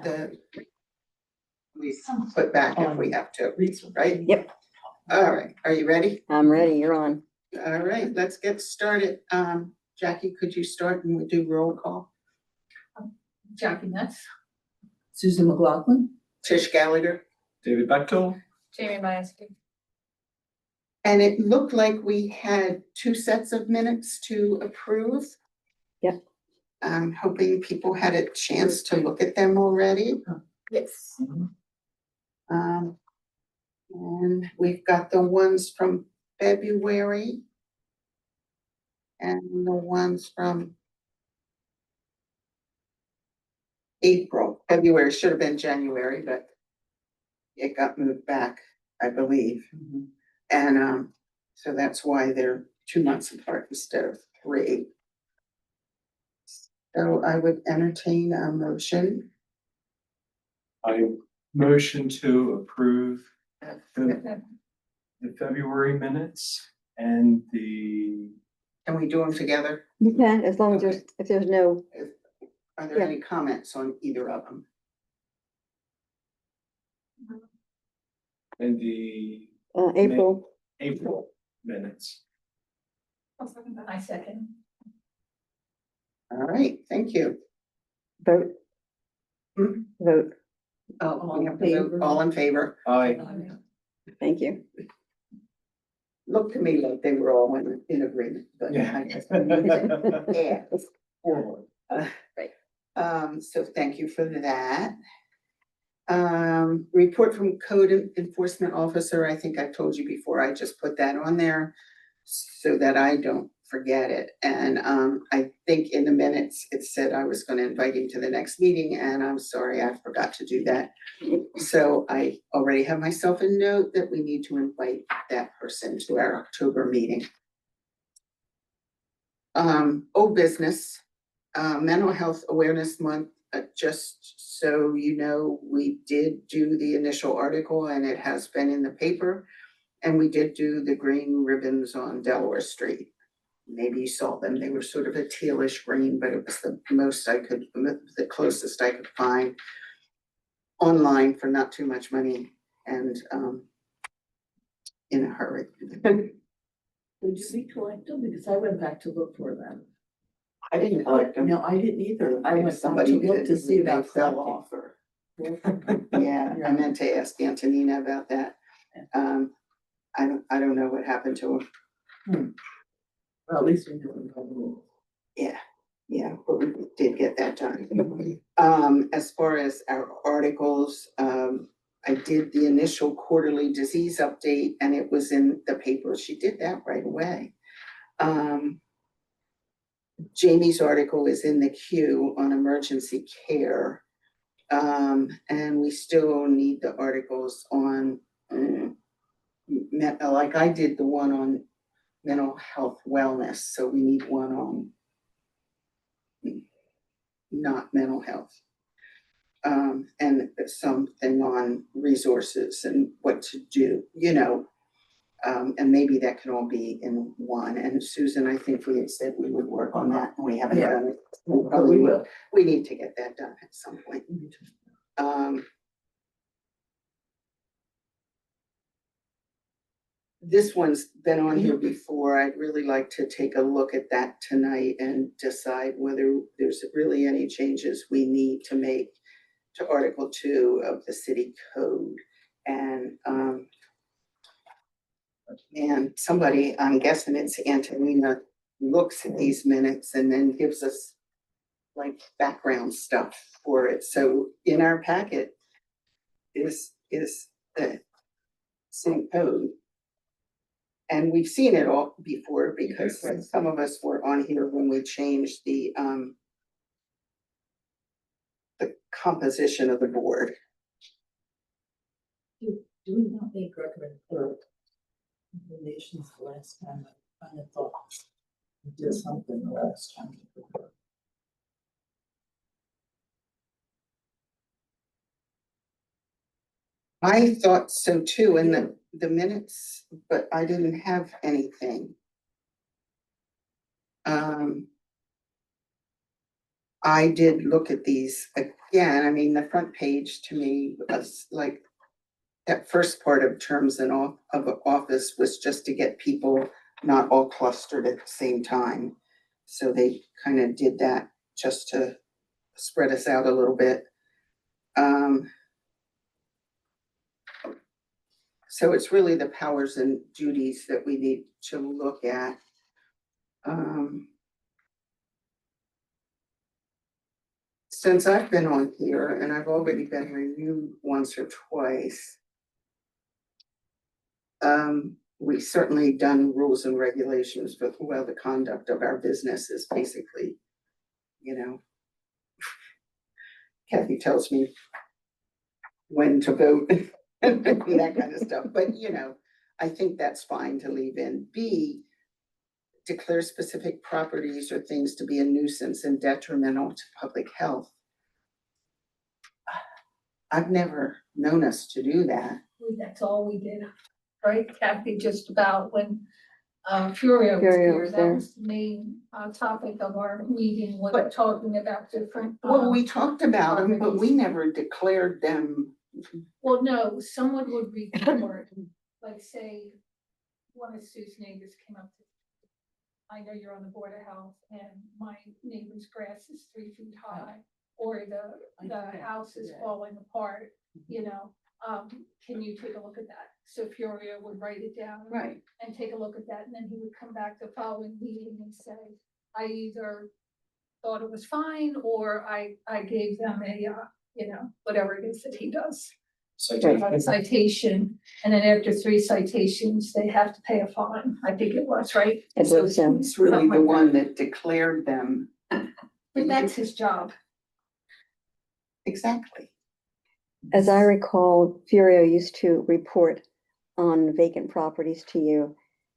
the we put back if we have to, right? Yep. All right, are you ready? I'm ready, you're on. All right, let's get started. Jackie, could you start and we do roll call? Jackie Nuts, Susan McLaughlin. Tish Gallagher. David Bechtel. Jamie Mayeski. And it looked like we had 2 sets of minutes to approve. Yep. I'm hoping people had a chance to look at them already. Yes. And we've got the ones from February. And the ones from April. February should have been January, but it got moved back, I believe. And so that's why they're 2 months apart instead of 3. So I would entertain a motion. I motion to approve the February minutes and the, Can we do them together? You can, as long as Okay. if there's no, Are there any comments on either of them? April, April minutes. I second. All right, thank you. vote. Hmm? Vote, Oh, we have to vote. All in favor? Aye. thank you. Looked to me like they were all in agreement, but I guess. Yeah. So thank you for that. Report from code enforcement officer. I think I've told you before, I just put that on there so that I don't forget it. And I think in the minutes, it said I was gonna invite him to the next meeting, and I'm sorry, I forgot to do that. So I already have myself a note that we need to invite that person to our October meeting. Old business, Mental Health Awareness Month, just so you know, we did do the initial article and it has been in the paper. And we did do the green ribbons on Delaware Street. Maybe you saw them, they were sort of a tealish green, but it was the closest I could find online for not too much money and in a hurry. Did we collect them? Because I went back to look for them. I didn't collect them. No, I didn't either. I went back Somebody to look did. to see They about fell collecting. off or. Yeah, I meant to ask Antonina about that. I don't know what happened to him. Well, at least we know. Yeah, but we did get that done. As far as our articles, I did the initial quarterly disease update and it was in the paper. She did that right away. Jamie's article is in the queue on emergency care. And we still need the articles on, like I did the one on mental health wellness, so we need one on not mental health. And something on resources and what to do, and maybe that can all be in one. And Susan, I think we had said we would work on that and we haven't Yeah. done it. But we will. We need to get that done at some point. This one's been on here before. I'd really like to take a look at that tonight and decide whether there's really any changes we need to make to Article 2 of the city code. And somebody, I'm guessing it's Antonina, looks at these minutes and then gives us like background stuff for it. So in our packet is the city code. And we've seen it all before because some of us were on here when we changed the composition of the board. Do we not make recommendations the last time? I kind of thought we did something the last time. I thought so too in the minutes, but I didn't have anything. I did look at these again. I mean, the front page to me was like, that first part of terms and of office was just to get people not all clustered at the same time. So they kind of did that just to spread us out a little bit. So it's really the powers and duties that we need to look at. Since I've been on here and I've already been renewed once or twice, we certainly done rules and regulations for, well, the conduct of our business is basically, you know, Kathy tells me when to vote and that kind of stuff, but you know, I think that's fine to leave in. B, declare specific properties or things to be a nuisance and detrimental to public health. I've never known us to do that. That's all we did, right, Kathy, just about when Furio was Furio here, was that there. was the main topic of our meeting, was But- talking about different. Well, we talked about them, but we never declared them. Well, no, someone would report, like say, one of Sue's neighbors came up to, I know you're on the Board of Health and my neighbor's grass is 3 feet high, or the house is falling apart, you know, can you take a look at that? So Furio would write it down. Right. And take a look at that, and then he would come back the following meeting and say, I either thought it was fine, or I gave them a, you know, whatever it is that he does. A citation, and then after 3 citations, they have to pay a fine, I think it was, right? It So was, he's really the one that declared them. But that's his job. Exactly. as I recall, Furio used to report on vacant properties to you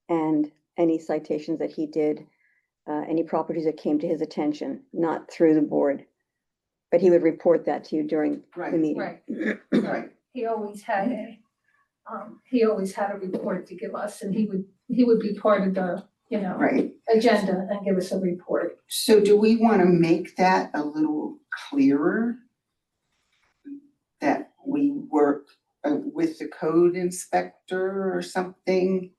and any citations that he did, any properties that came to his attention, not through the board. But he would report that to you during the Right. meeting. Right, Right. he always had a report to give us, and he would be part of the, you know, Right. agenda and give us a report. So do we want to make that a little clearer? That we work with the code inspector or something?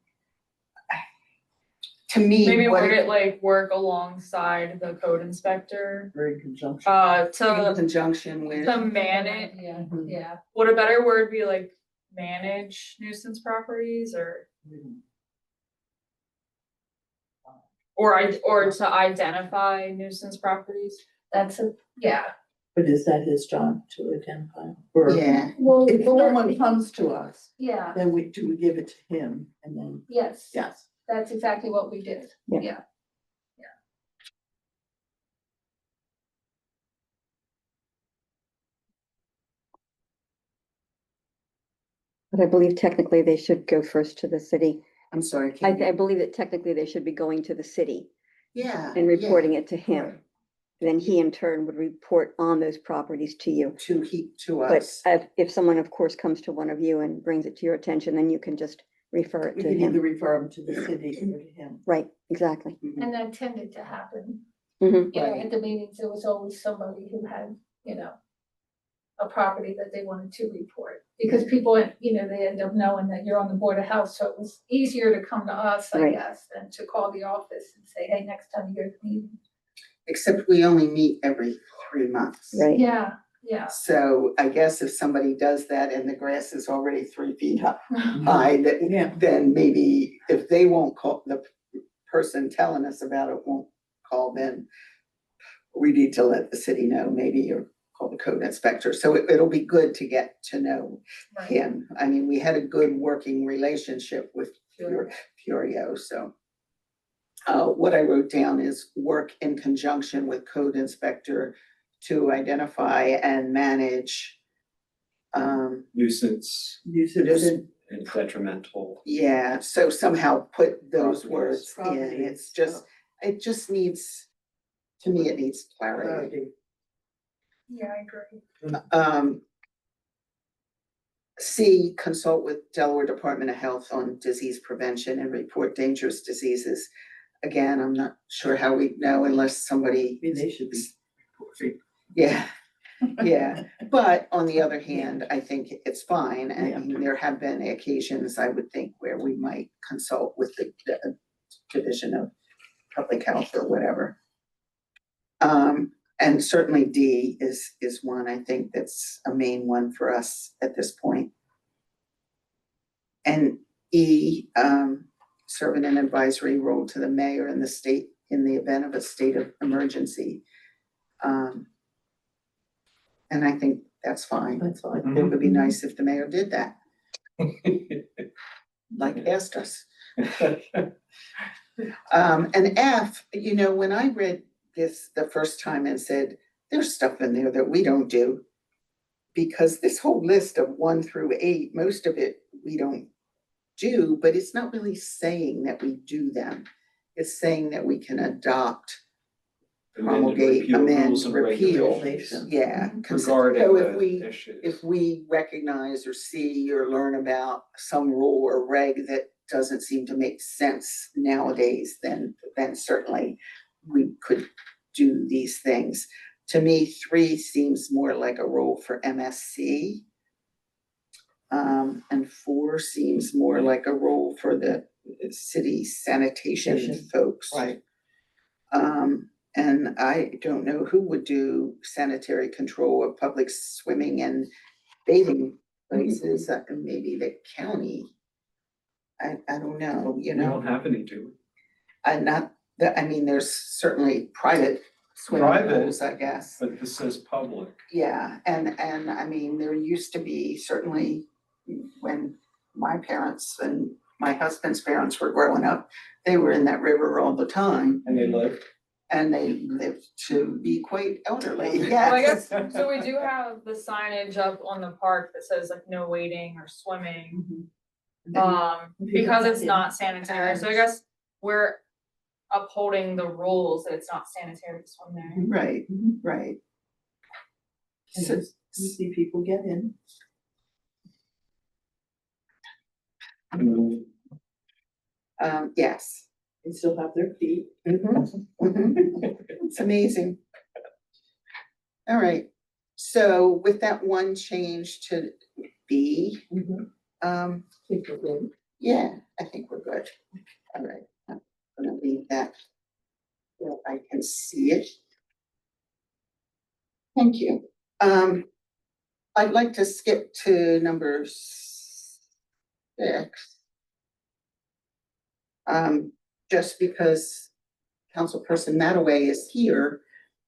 To me, Maybe what word it like work alongside the code inspector, Very conjunction. in to conjunction with, manage, Yeah, Mhm. yeah. would a better word be like manage nuisance properties or to identify nuisance properties? Yeah. But is that his job to identify? Or yeah, Well, if someone comes to us, yeah, then we give it to him and then, yes. yes. That's exactly what we did. Yeah. Yeah. But I believe technically they should go first to the city. I'm sorry. I Katie. believe that technically they should be going to the city Yeah. and reporting yeah, it to him. Then he in turn would report on those properties to you. To But us. if someone, of course, comes to one of you and brings it to your attention, then you can just refer it We to can either him. refer him to the city or to him. Right, exactly. Mhm. And that tended to happen, Mhm. you know, Right. at the meetings, there was always somebody who had, you know, a property that they wanted to report. Because people, you know, they end up knowing that you're on the Board of Health, so it was easier to come to us, I Right. guess, than to call the office and say, hey, next time you're at the meeting. Except we only meet every 3 months. Right. Yeah, yeah. So I guess if somebody does that and the grass is already 3 feet high, Yeah. then maybe if they won't call, the person telling us about it won't call, then we need to let the city know, maybe, or call the code inspector. So it'll be good to get to know Right. him. I mean, we had a good working relationship with Sure. Furio, so. What I wrote down is work in conjunction with code inspector to identify and manage. Nuisance Use it Just- as and detrimental. Yeah, so somehow put those Properties. words in, it's just, it just needs, to me, it needs clarity. Yeah, I agree. C, consult with Delaware Department of Health on disease prevention and report dangerous diseases. Again, I'm not sure how we know unless somebody I mean, they should be photography. Yeah, yeah, but on the other hand, I think it's fine, I Yeah. mean, there have been occasions, I would think, where we might consult with the Division of Public Health or whatever. And certainly D is one, I think that's a main one for us at this point. And E, serve in an advisory role to the mayor in the state, in the event of a state of emergency. And I think that's fine. That's fine. It would be nice if the mayor did that, like asked us. And F, you know, when I read this the first time and said, there's stuff in there that we don't do. Because this whole list of 1 through 8, most of it we don't do, but it's not really saying that we do them. It's saying that we can adopt, promulgate, Repeal amend, rules and repeal. regulations Yeah. regarding So if the issues. if we recognize or see or learn about some rule or reg that doesn't seem to make sense nowadays, then certainly we could do these things. To me, 3 seems more like a role for MSC. And 4 seems more like a role for the city sanitation Sanitation. folks. Right. And I don't know who would do sanitary control of public swimming and bathing places, maybe the county. I don't know, you We know, don't have any, do not, I mean, there's certainly private swimming Private. pools, I guess. we? But this says public. Yeah, and I mean, there used to be, certainly when my parents and my husband's parents were growing up, they were in that river all the time, And they lived. and they lived to be quite elderly, Well, I yes. guess, so we do have the signage up on the park that says like no wading or swimming. Because it's not sanitary, so I guess we're upholding the rules that it's not sanitary to swim there. Right, right. And So, you see people get in. yes. They still have their feet. It's amazing. All right, so with that one change to B, Think of them. yeah, I think we're good. All right, I'm gonna leave that where I can see it. Thank you. I'd like to skip to number 6. Just because Councilperson Mataway is here,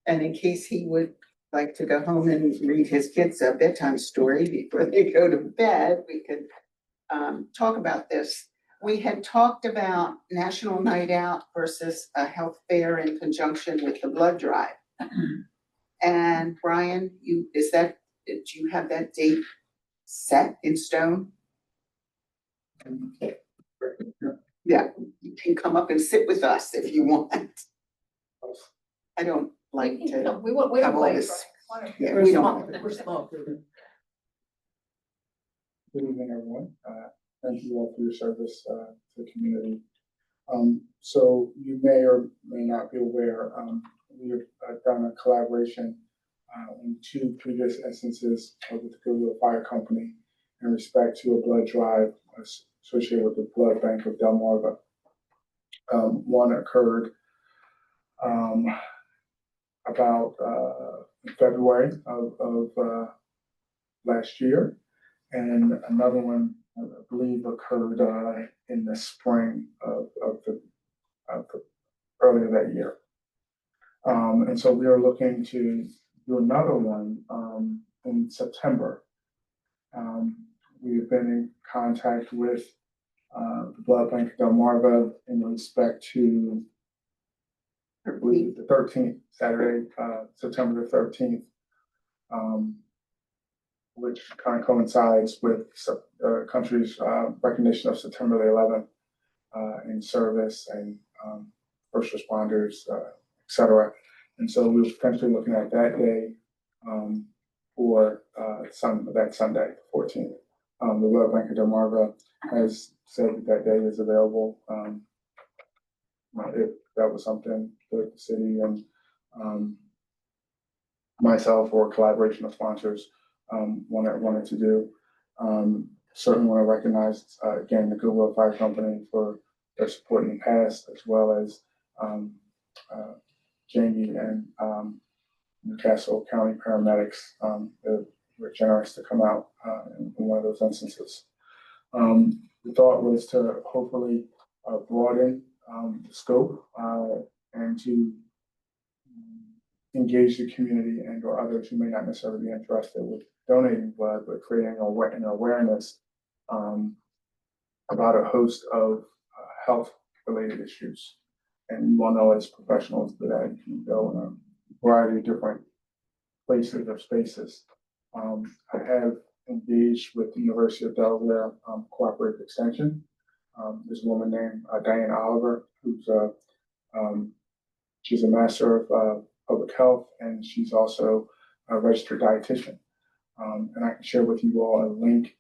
and in case he would like to go home and read his kids a bedtime story before they go to bed, we could talk about this. We had talked about National Night Out versus a health fair in conjunction with the blood drive. And Brian, do you have that date set in stone? Yeah, you can come up and sit with us if you want. I don't like to, We won't have all play, this- Frank. yeah, We're we small, don't. we're small. Good evening, everyone. Thank you all for your service to the community. So you may or may not be aware, we have done a collaboration in 2 previous instances with the Goodwill Fire Company in respect to a blood drive associated with the Blood Bank of Delmarva. One occurred about February of last year, and another one I believe occurred in the spring of earlier that year. And so we are looking to do another one in September. We've been in contact with the Blood Bank of Delmarva in respect to, I believe, the 13th, Saturday, September the 13th, which kind of coincides with the country's recognition of September the 11th in service and first responders, et cetera. And so we were potentially looking at that day for that Sunday, 14th. The Blood Bank of Delmarva has said that day is available. If that was something that the city and myself or a collaboration of sponsors wanted to do. Certainly want to recognize, again, the Goodwill Fire Company for their support in the past, as well as Jamie and Newcastle County paramedics that were generous to come out in one of those instances. The thought was to hopefully broaden the scope and to engage the community and or others who may not necessarily be interested with donating blood, but creating an awareness about a host of health-related issues. And you all know as professionals that you can go in a variety of different places or spaces. I have engaged with the University of Delaware Cooperative Extension. There's a woman named Diane Oliver, who's she's a master of public health, and she's also a registered dietitian. And I can share with you all a link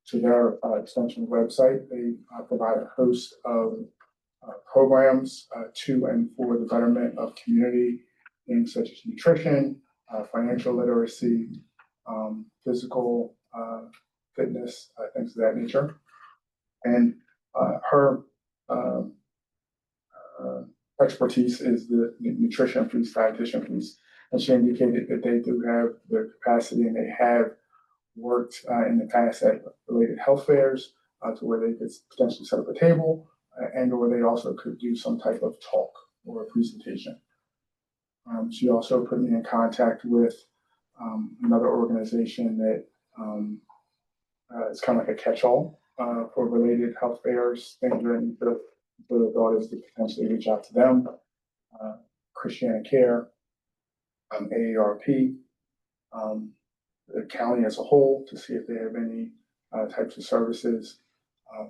to their extension website. They provide a host of programs to and for the betterment of community, things such as nutrition, financial literacy, physical fitness, things of that nature. And her expertise is the nutrition piece, dietitian piece. And she indicated that they do have the capacity and they have worked in the past at related health fairs to where they could potentially set up a table and or they also could do some type of talk or a presentation. She also put me in contact with another organization that is kind of like a catch-all for related health fairs, things that the thought is to potentially reach out to them, Christiana Care, AARP, the county as a whole to see if they have any types of services,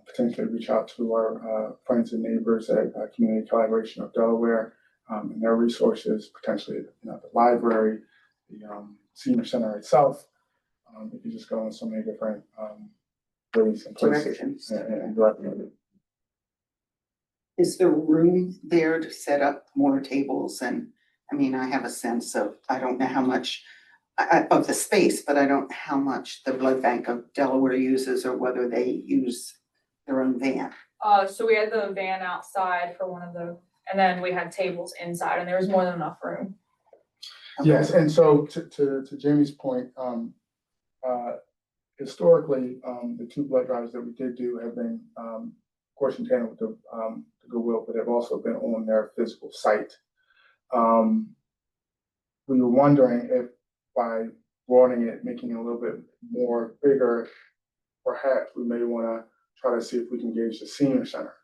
potentially reach out to our friends and neighbors at Community Collaboration of Delaware and their resources, potentially the library, the senior center itself. You could just go in so many different ways and places Directions. and directions. Is there room there to set up more tables? And I mean, I have a sense of, I don't know how much of the space, but I don't know how much the Blood Bank of Delaware uses or whether they use their own van. So we had the van outside for one of the, and then we had tables inside and there was more than enough room. Yes, and so to Jamie's point, historically, the two blood drives that we did do have been, of course, in tandem with the Goodwill, but have also been on their physical site. We were wondering if by broadening it, making it a little bit more bigger, perhaps we may want to try to see if we can engage the senior center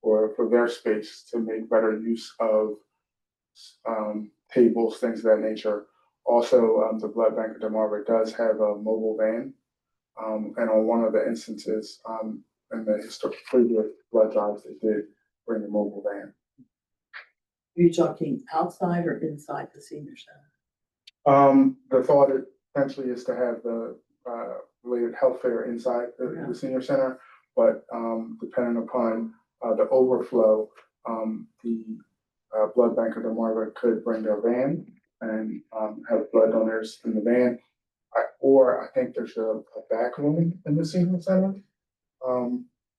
or for their space to make better use of tables, things of that nature. Also, the Blood Bank of Delmarva does have a mobile van. And on one of the instances, in the historic previous blood drives, they did bring a mobile van. Are you talking outside or inside the senior center? The thought essentially is to have the related health fair inside the senior center, but depending upon the overflow, the Blood Bank of Delmarva could bring their van and have blood donors in the van. Or I think there's a back room in the senior center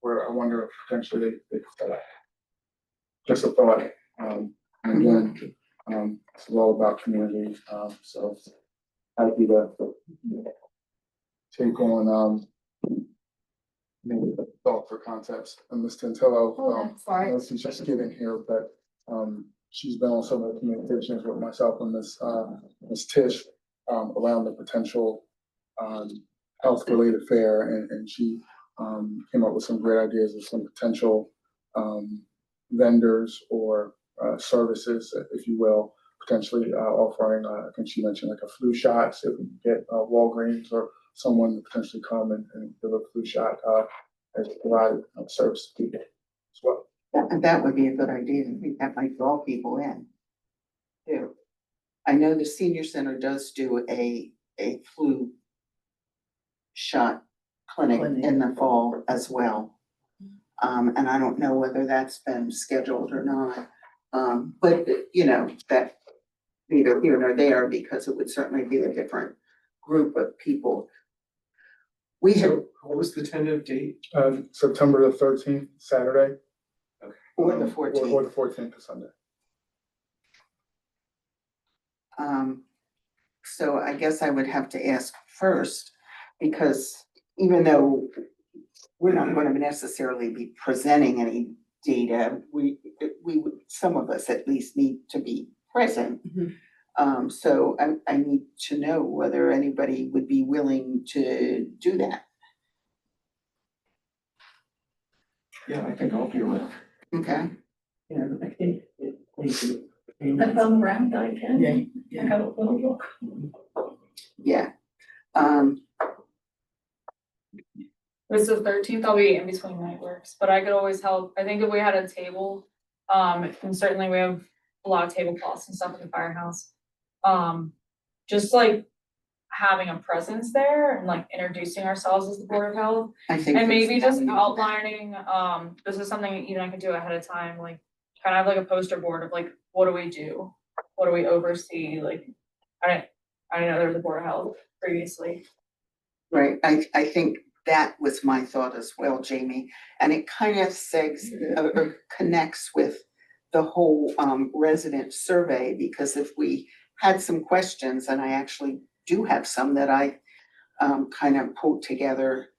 where I wonder if potentially they could set up. Just a thought. And again, it's all about community. So happy to take on maybe the thoughts or concepts. And Ms. Tantillo, I know she's just getting here, but she's been on some of the communications with myself and Ms. Tish around the potential health-related fair, and she came up with some great ideas of some potential vendors or services, if you will, potentially offering, I think she mentioned like a flu shot, so if we can get Walgreens or someone to potentially come and give a flu shot as a provided service to people as well. That would be a good idea. I think that might draw people in too. I know the senior center does do a flu shot clinic in the fall as well. And I don't know whether that's been scheduled or not. But you know, that neither here nor there, because it would certainly be a different group of people. We had, So what was the tentative date? September the 13th, Saturday. or the Or 14th. the 14th is Sunday. So I guess I would have to ask first, because even though we're not gonna necessarily be presenting any data, we would, some of us at least need to be present. So I need to know whether anybody would be willing to do that. Yeah, I think I'll be around. Okay, Yeah, I think it, thank you. If I'm around, I can. Yeah, I yeah. got a little book. yeah. It's the 13th, I'll be in between night works, but I could always help. I think if we had a table, and certainly we have a lot of tablecloths and stuff in the firehouse. Just like having a presence there and like introducing ourselves as the Board of Health. I think. And maybe just it's- outlining, this is something even I could do ahead of time, like kind of like a poster board of like, what do we do? What do we oversee? Like, I didn't know there was a Board of Health previously. Right, I think that was my thought as well, Jamie, and it kind of segs, or connects with the whole resident survey, because if we had some questions, and I actually do have some that I kind of pulled together,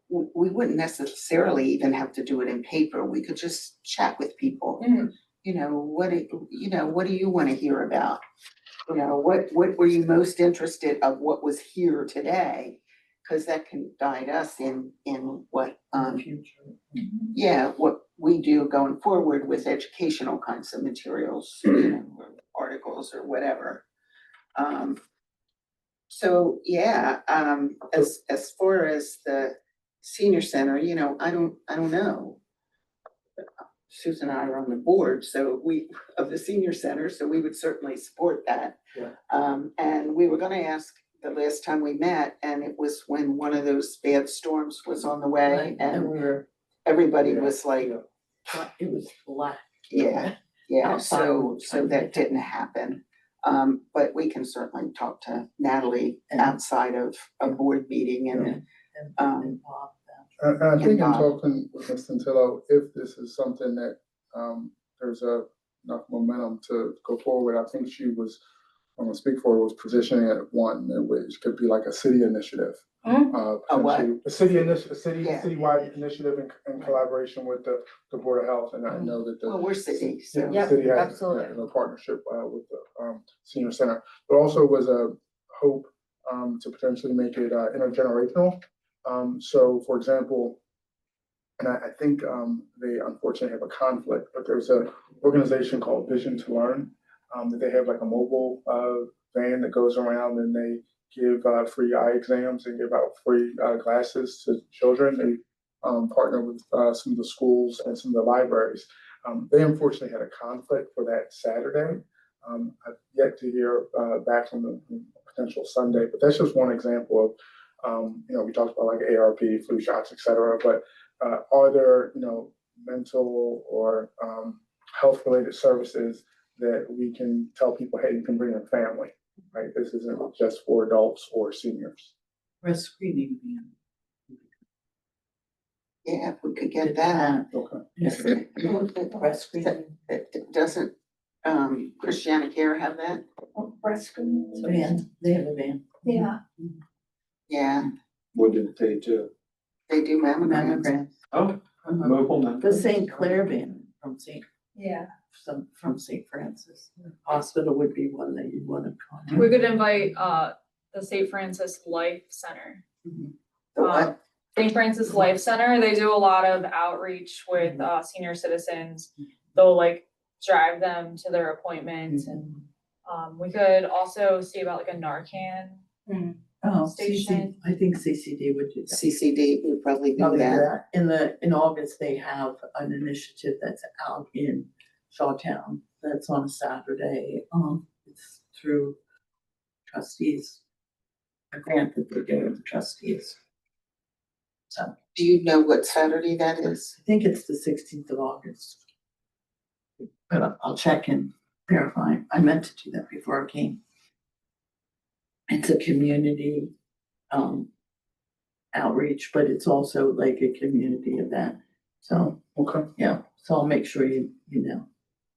we wouldn't necessarily even have to do it in paper, we could just chat with people. Mhm. You know, what do you want to hear about? You know, what were you most interested of what was here today? Cause that can guide us in what, Future. yeah, what we do going forward with educational kinds of materials, you know, or articles or whatever. So, yeah, as far as the senior center, you know, I don't know. Susan and I are on the board, so of the senior center, so we would certainly support that. Yeah. And we were gonna ask the last time we met, and it was when one of those bad storms was on the way, Right, and and we were, everybody was like, Yeah. it was black. yeah, Outside, so we tried to that make didn't happen. But we can certainly talk to Natalie And- outside of a board meeting and, And Bob, And I think in Bob. talking with Ms. Santillo, if this is something that, there's enough momentum to go forward, I think she was, I'm gonna speak for her, was positioning it one, which could be like a city initiative. Mhm. A what? Potentially- A city initiative, Yeah. citywide initiative in collaboration with the Board of Health, and I know that the. well, we're city, so. The city has, absolutely. a partnership, with the, senior center, but also was a hope, to potentially make it, intergenerational. So for example, and I think, they unfortunately have a conflict, but there's a organization called Vision to Learn, that they have like a mobile, van that goes around and they give, free eye exams and give out free, glasses to children. They, partner with, some of the schools and some of the libraries. They unfortunately had a conflict for that Saturday. I've yet to hear, back from the potential Sunday, but that's just one example of, we talked about like ARP, flu shots, et cetera, but are there, mental or health-related services that we can tell people, hey, you can bring your family, right? This isn't just for adults or seniors. breast screening van. Yeah, if we could get that. Okay. Breast screening Doesn't Christiana Care have that? Breast screen. van, they have a van. Yeah. Yeah, What did they do? they do mammograms. Mammogram. Oh, Uh-huh. mobile number. The St. Clair van from St. Yeah. From St. Francis Hospital would be one that you'd want to contact. We could invite, the St. Francis Life Center. The what? St. Francis Life Center, they do a lot of outreach with senior citizens. They'll like drive them to their appointments and we could also see about like a Narcan. Oh, Station. I think CCD would do that. CCD would probably do Probably that. that. In August, they have an initiative that's out in Shawtown, that's on a Saturday. It's through trustees. A grant that they give the trustees. So Do you know what Saturday that is? I think it's the 16th of August. But I'll check in clarifying, I meant to do that before I came. It's a community, outreach, but it's also like a community event. So, Okay. yeah, so I'll make sure you know,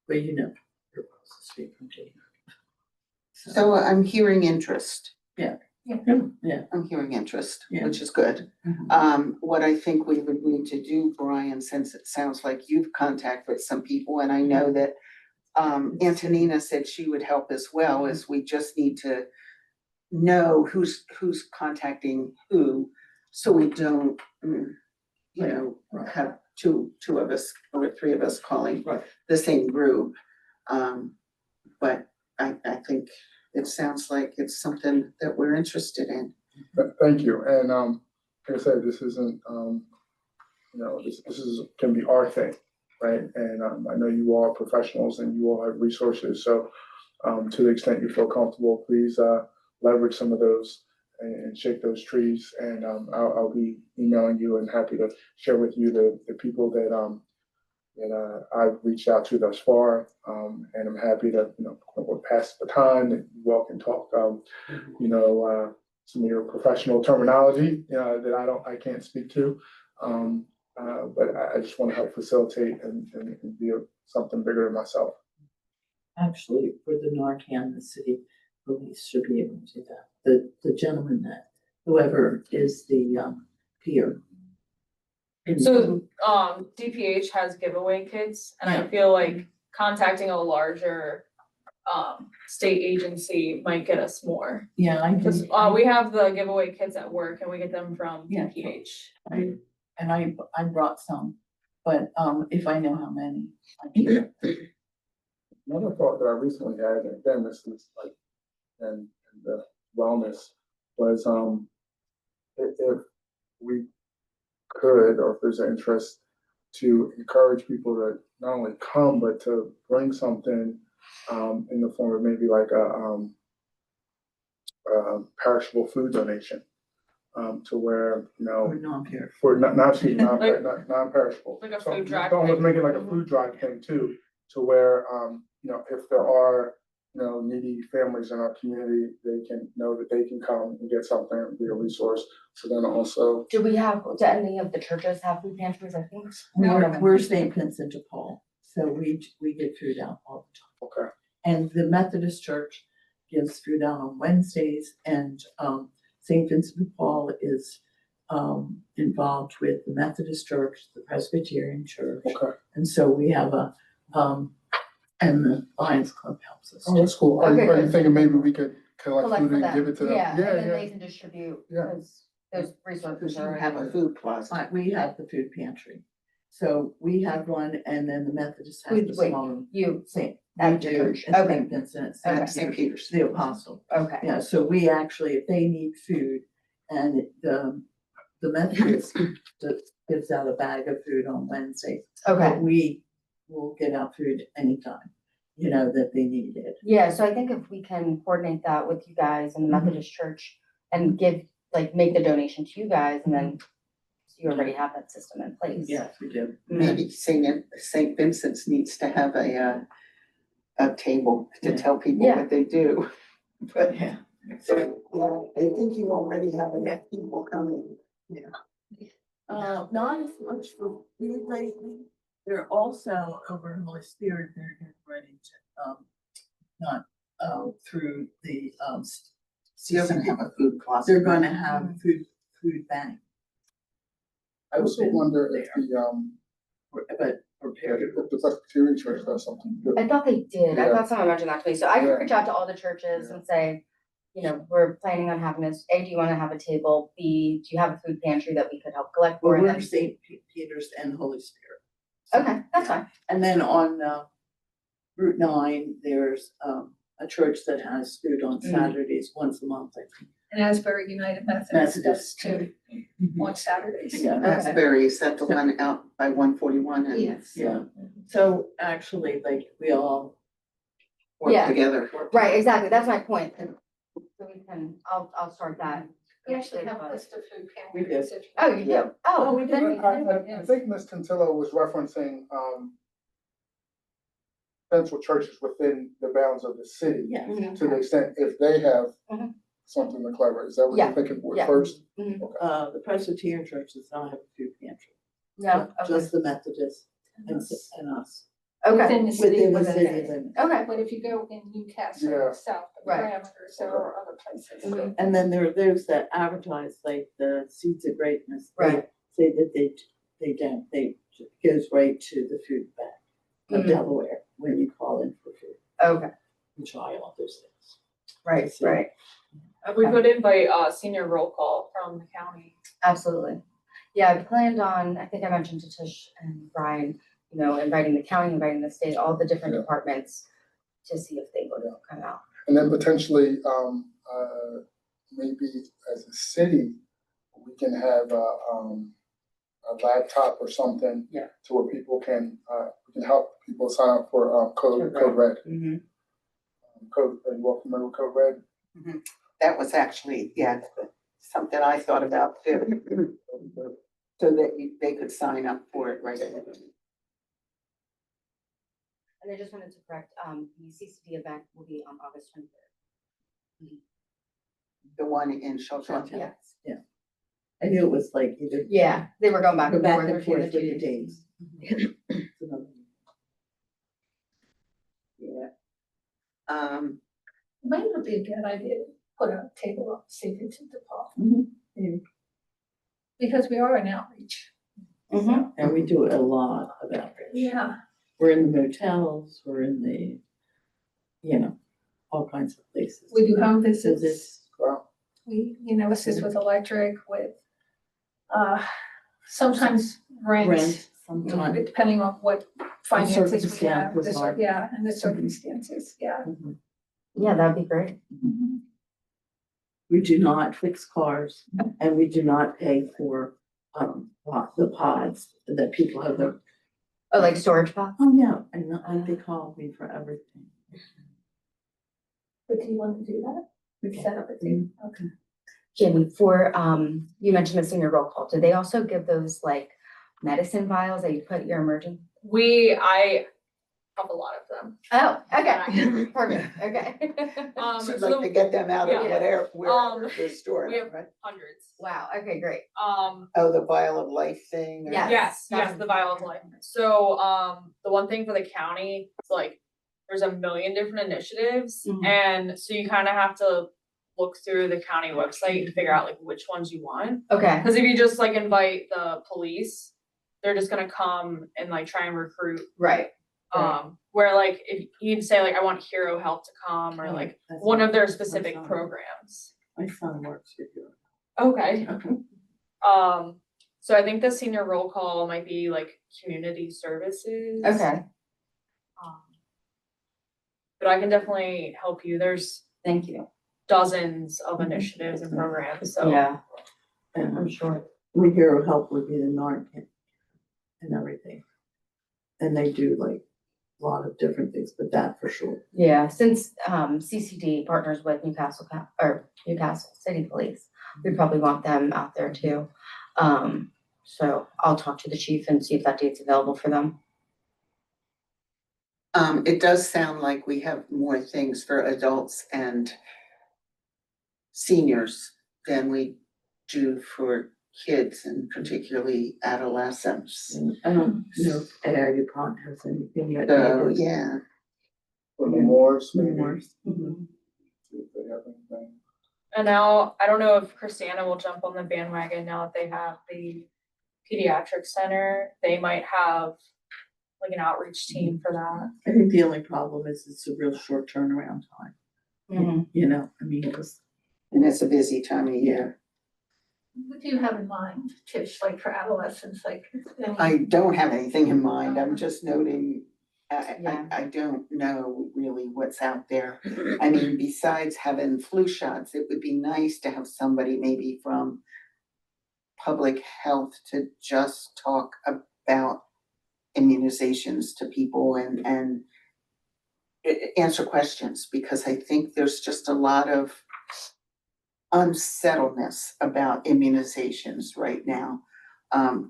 but you know, you're supposed to speak from Jane. So I'm hearing interest. Yeah. I'm hearing interest, Yeah. which is good. Mhm. What I think we would need to do, Brian, since it sounds like you've contacted some people, and I know that Antonina said she would help as well, is we just need to know who's contacting who, so we don't, you know, Right. have two of us or three of us calling Right. the same group. But I think it sounds like it's something that we're interested in. Thank you, and, like I said, this isn't, this is, can be our thing, right? And, I know you all are professionals and you all have resources, so, to the extent you feel comfortable, please, leverage some of those and shake those trees, and, I'll be emailing you and happy to share with you the people that, I've reached out to thus far, and I'm happy to, pass the baton, and you all can talk, some of your professional terminology, that I can't speak to. But I just want to help facilitate and be something bigger than myself. Actually, for the Narcan, the city police should be able to do that. The gentleman that, whoever is the, peer. So, DPH has giveaway kits, and I Yeah. feel like contacting a larger, state agency might get us more. Yeah, I Cause, do. we have the giveaway kits at work and we get them from Yeah. DPH. I brought some, but, if I know how many, I can. Another thought that I recently had, and again, this is like, and the wellness, was, if we could, or if there's an interest, to encourage people to not only come, but to bring something, in the form of maybe like perishable food donation, to where, Or non-peer. for not excuse me, Like- non-perishable. Like a So food drive almost thing. making like a Mhm. food drive thing too, to where, if there are, needy families in our community, they can know that they can come and get something and be a resource. So then also, Do any of the churches have food pantries, I think? We're St. Vincent de Paul, so we get food out all the time. okay, And the Methodist Church gives food out on Wednesdays, and St. Vincent de Paul is involved with the Methodist Church, the Presbyterian Church, okay. and so we have and the Lions Club helps us. Oh, that's cool. Are Okay, you good. thinking maybe we could collect Collect food for and them. give it to them? Yeah, and then Yeah, they can distribute, Yeah. because those resources Because you are. have a food plaza. We have the food pantry, so we have one, and then the Methodist has Wait, the wait. smaller. You, St. At We the do, church. at Okay. St. Vincent, Okay. St. Peter's. the Apostle. okay, Yeah, so we actually, if they need food, and the Methodist gives out a bag of food on Wednesday. okay. But we will get out food anytime, that they need it. Yeah, so I think if we can coordinate that with you guys and the Mhm. Methodist Church and make the donation to you guys, and then so you already have that system in place. Yes, we do. Maybe St. Vincent's needs to have a table to Yeah. tell people Yeah. what they do. But, Yeah. I think you already have enough people coming. Not as much for food lately. They're also over in Holy Spirit, they're getting ready to, not, through the, You're gonna have a food plaza. they're gonna have food bank. I also open wonder if there, but prepared. if the Presbyterian Church does something good. I thought they did. I Yeah. thought someone mentioned that to me. So I Yeah. can reach out to all the churches Yeah. and say, we're planning on having this. A, do you want to have a table? B, do you have a food pantry that we could help collect for? Well, And we're then- St. Peter's and Holy Spirit. Okay, that's fine. And then on Route 9, there's a church that has food on Saturdays once a month, I think. And Asbury United Methodist does Methodist. too, on Saturdays. Yeah. Asbury, is that the one out by 141 and Yes. Yeah, so actually, like, we all work Yeah. together? Right, exactly. That's my point. And so we can, I'll start that. We actually have a list of food We do. pantries. if you- Oh, you do? Oh, we do. then- I think Ms. Tantillo was referencing, potential churches within the bounds of the city. Yeah. To the extent if they have Mhm. something to collaborate, is that what Yeah. you're thinking Yeah. first? The Presbyterian church does not have a food pantry. No, okay, Just the Methodist and us. okay, Within the city. Within the within city the limits. okay, But if you go in Yeah. Newcastle, south of the Right. parameters, there are other places. Mhm. And then there are those that advertise like the Seeds of Greatness. They Right. Say that they don't, they it goes right to the food bank of Mhm. Delaware when you call in for food, okay, and try all those things. right, So- right. We Okay. could invite senior roll call from the county. Absolutely. Yeah, I planned on, I think I mentioned to Tish and Brian, you know, inviting the county, inviting the state, all the different Yeah. departments to see if they would come out. And then potentially, maybe as a city, we can have a laptop or something. Yeah. To where people can, we can help people sign up for, Code Code Red. Mm-hmm. Code, are you all familiar with Code Red? That was actually, yeah, something I thought about too. So that they could sign up for it right away. And I just wanted to correct, the CCD event will be on August 23rd. The one in Showtime. Showtime. Yes. I knew it was like either Yeah, they were going back go and back forth and between forth the with two the days. dates. It's another- Yeah. Might not be a good idea to put a table up, see if it's at the park, Mhm. because we are an outreach. Mhm. And we do a lot of outreach. Yeah. We're in the motels, we're in the, all kinds of places. We do home Visits. visits, Wow. we, assist with electric, with, sometimes rent. Rent sometimes. Depending on what finances we have, circumstances are. yeah, and the circumstances, yeah. Mhm. Yeah, that'd be great. We do not fix cars and we do not pay for the pods that people have their, Oh, like storage box? oh no, and they call me for everything. But do you want to do that? We set up a thing, okay. Jamie, for, you mentioned this in your roll call. Do they also give those like medicine vials that you put your emergency? I have a lot of them. Oh, okay, perfect, okay. She'd So like to get them out of yeah. whatever, wherever Um, they're stored, we have- right? hundreds. Wow, okay, great. Oh, the vial of life thing? or- Yes. Yes, that's- the vial of life. So, the one thing for the county, is like, there's a million different initiatives, Mhm. and so you kind of have to look through the county website and figure out like which ones you want. Okay, Because if you just like invite the police, they're just gonna come and like try and recruit. right. Right. Where like if you'd say like, I want Hero Help to come, or like That's one my- of their my specific son. programs. My son works with you. Okay. Okay. So I think the senior roll call might be like community services. Okay, But I can definitely help you. There's thank you. dozens of initiatives and programs, so. Yeah, And I'm sure. the Hero Help would be the Narcan and everything. And they do like a lot of different things, but that for sure. Yeah, since CCD partners with Newcastle Newcastle City Police, we probably want them out there too. So I'll talk to the chief and see if that date's available for them. It does sound like we have more things for adults and seniors than we do for kids and particularly adolescents. And I don't know if Area Pond has anything yet. So, either. yeah, For the Moors, maybe. Memoirs. See if they have anything. And now, I don't know if Christiana will jump on the bandwagon now that they have the pediatric center. They might have like an outreach team for that. I think the only problem is it's a real short turnaround time. Mhm. I mean, it was, and it's a busy time of year. What do you have in mind, Tish, like for adolescents, like? any- I don't have anything in mind. I'm just noting, Yeah. I don't know really what's out there. I mean, besides having flu shots, it would be nice to have somebody maybe from public health to just talk about immunizations to people and answer questions, because I think there's just a lot of unsettledness about immunizations right now,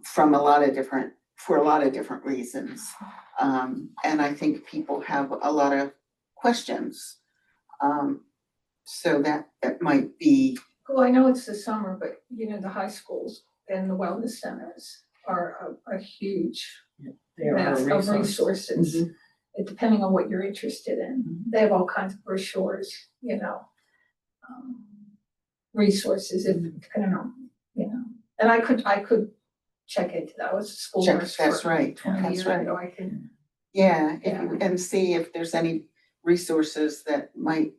from a lot of different for a lot of different reasons. And I think people have a lot of questions. So that might be, Well, I know it's the summer, but you know, the high schools and the wellness centers are a huge They are a mass of resource. resources. Depending on what you're interested in, they have all kinds of brochures, you know. Resources, if, depending on, you know, and I could check into that, I was a school check, nurse that's for right, 20 that's years right. ago, I can. Yeah, Yeah. and see if there's any resources that might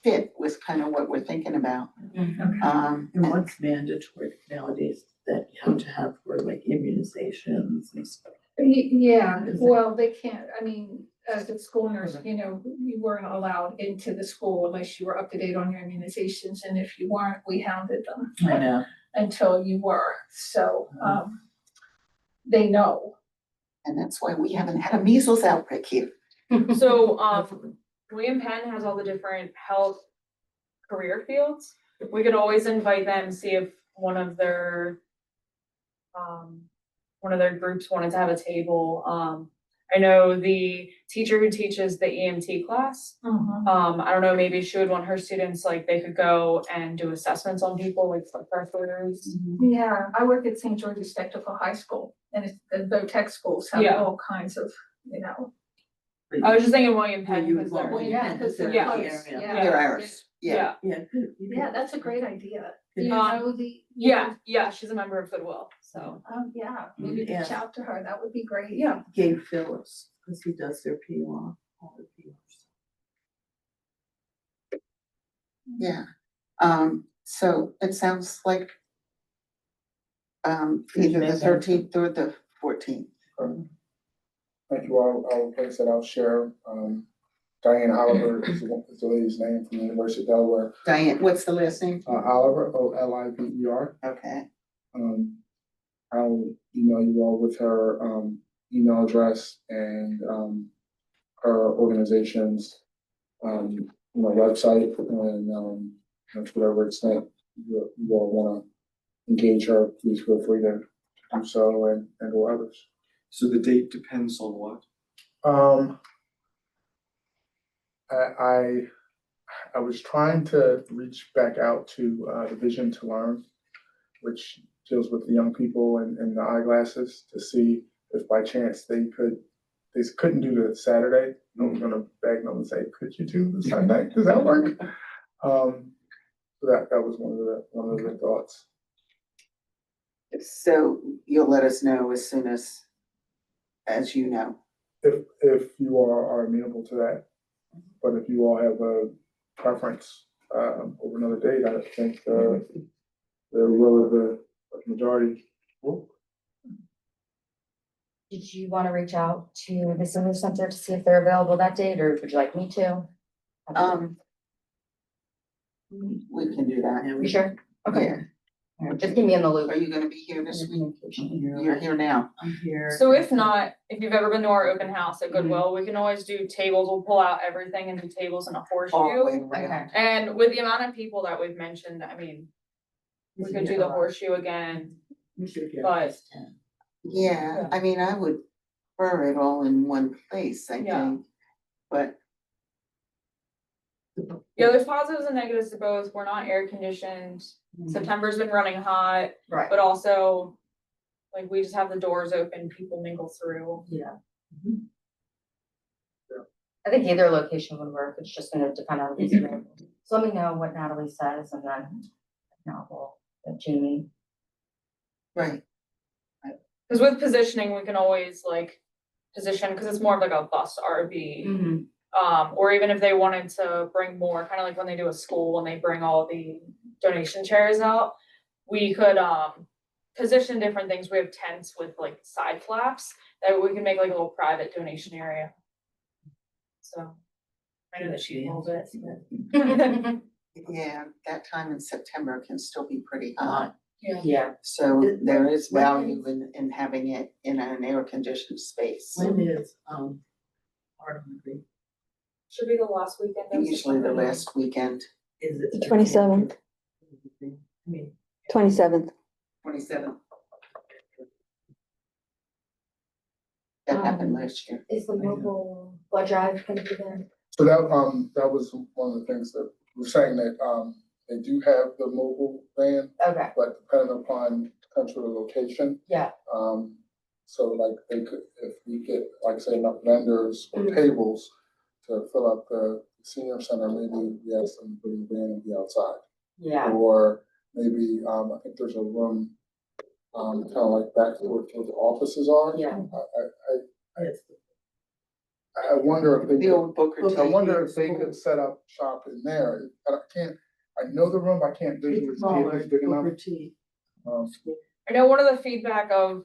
fit with kind of what we're thinking about. And what's mandatory nowadays that you have to have for like immunizations and stuff? Yeah, Is it- well, they can't, I mean, as a school nurse, you know, you weren't allowed into the school unless you were up to date on your immunizations, and if you weren't, we hounded them I know. until you were, so, they know. And that's why we haven't had a measles outbreak here. So, William Penn has all the different health career fields. We could always invite them, see if one of their groups wanted to have a table. I know the teacher who teaches the EMT class, I don't know, maybe she would want her students, like, they could go and do assessments on people, like blood pressures. Yeah, I work at St. George's Technical High School, and it's, the tech schools have Yeah. all kinds of, you know. I was just thinking William Yeah, Penn, you because would they're, want Yeah, Penn, because they're they're in the close, area. yeah. They're ours, yeah. yeah, Yeah, good. Yeah, that's a great idea. Do you Um, know the? yeah, she's a member of Goodwill, so. Yeah, maybe Yeah. reach out to her, that would be great. Yeah. Gabe Phillips, because he does their PR, all the PRs. Yeah, so it sounds like either the 13th or the 14th. Thank you all. Like I said, I'll share, Diane Oliver is the lady's name from the University of Delaware. Diane, what's the last name? Oliver, Oliver. Okay, I'll email you all with her, email address and, her organization's, website and, whatever extent you all wanna engage her, please feel free to do so and or others. So the date depends on what? I was trying to reach back out to the Vision to Learn, which deals with the young people and the eyeglasses, to see if by chance they couldn't do the Saturday. I was gonna beg them and say, could you do the Sunday? Does that work? So that was one of the thoughts. so you'll let us know as soon as you know. If you all are amenable to that, but if you all have a preference over another date, I think the will of the majority. Did you want to reach out to the senior center to see if they're available that date, or would you like me to? We can do that. You sure? Okay, Yeah. just keep me in the loop. Are you gonna be here this week? I'm here. You're here now. I'm here. So if not, if you've ever been to our open house at Goodwill, we can always do tables, we'll pull out everything and do tables in a All the horseshoe. way around. And with the amount of people that we've mentioned, I mean, we could do the horseshoe again. We should get but- this 10. Yeah, I mean, I would prefer it all in one place, I Yeah. think. But Yeah, there's positives and negatives to both. We're not air conditioned. September's been running hot, Right. but also, like, we just have the doors open, people mingle through. Yeah. I think either location would work, it's just gonna depend on who's available. So let me know what Natalie says, and then now we'll get Jamie. right, Cause with positioning, we can always like position, cause it's more of like a bus RV. Or even if they wanted to bring more, kind of like when they do a school, when they bring all the donation chairs out, we could, position different things. We have tents with like side flaps that we can make like a little private donation area. So, I know that she loves it. yeah, that time in September can still be pretty hot. Yeah, So there is When value is- in having it in an air conditioned space. When is, Art on the Green? Should be the last weekend. of Usually the September. last weekend, Is it? The 27th. I mean, 27th. 27th. That happened last year. Is the mobile blood drive gonna be there? So that was one of the things that we're saying that, they do have the mobile van, Okay, but depending upon potential location. yeah, So like they could, if we get, like say, enough vendors or Mhm. tables to fill up the senior center, maybe we ask them to put the van and be outside. yeah, Or maybe, I think there's a room, kind of like back where the offices are. yeah. I wonder if they The could, old Booker T. I wonder if they could set up shop in there. I know the room, I can't visually see if it's big enough. I know one of the feedback of,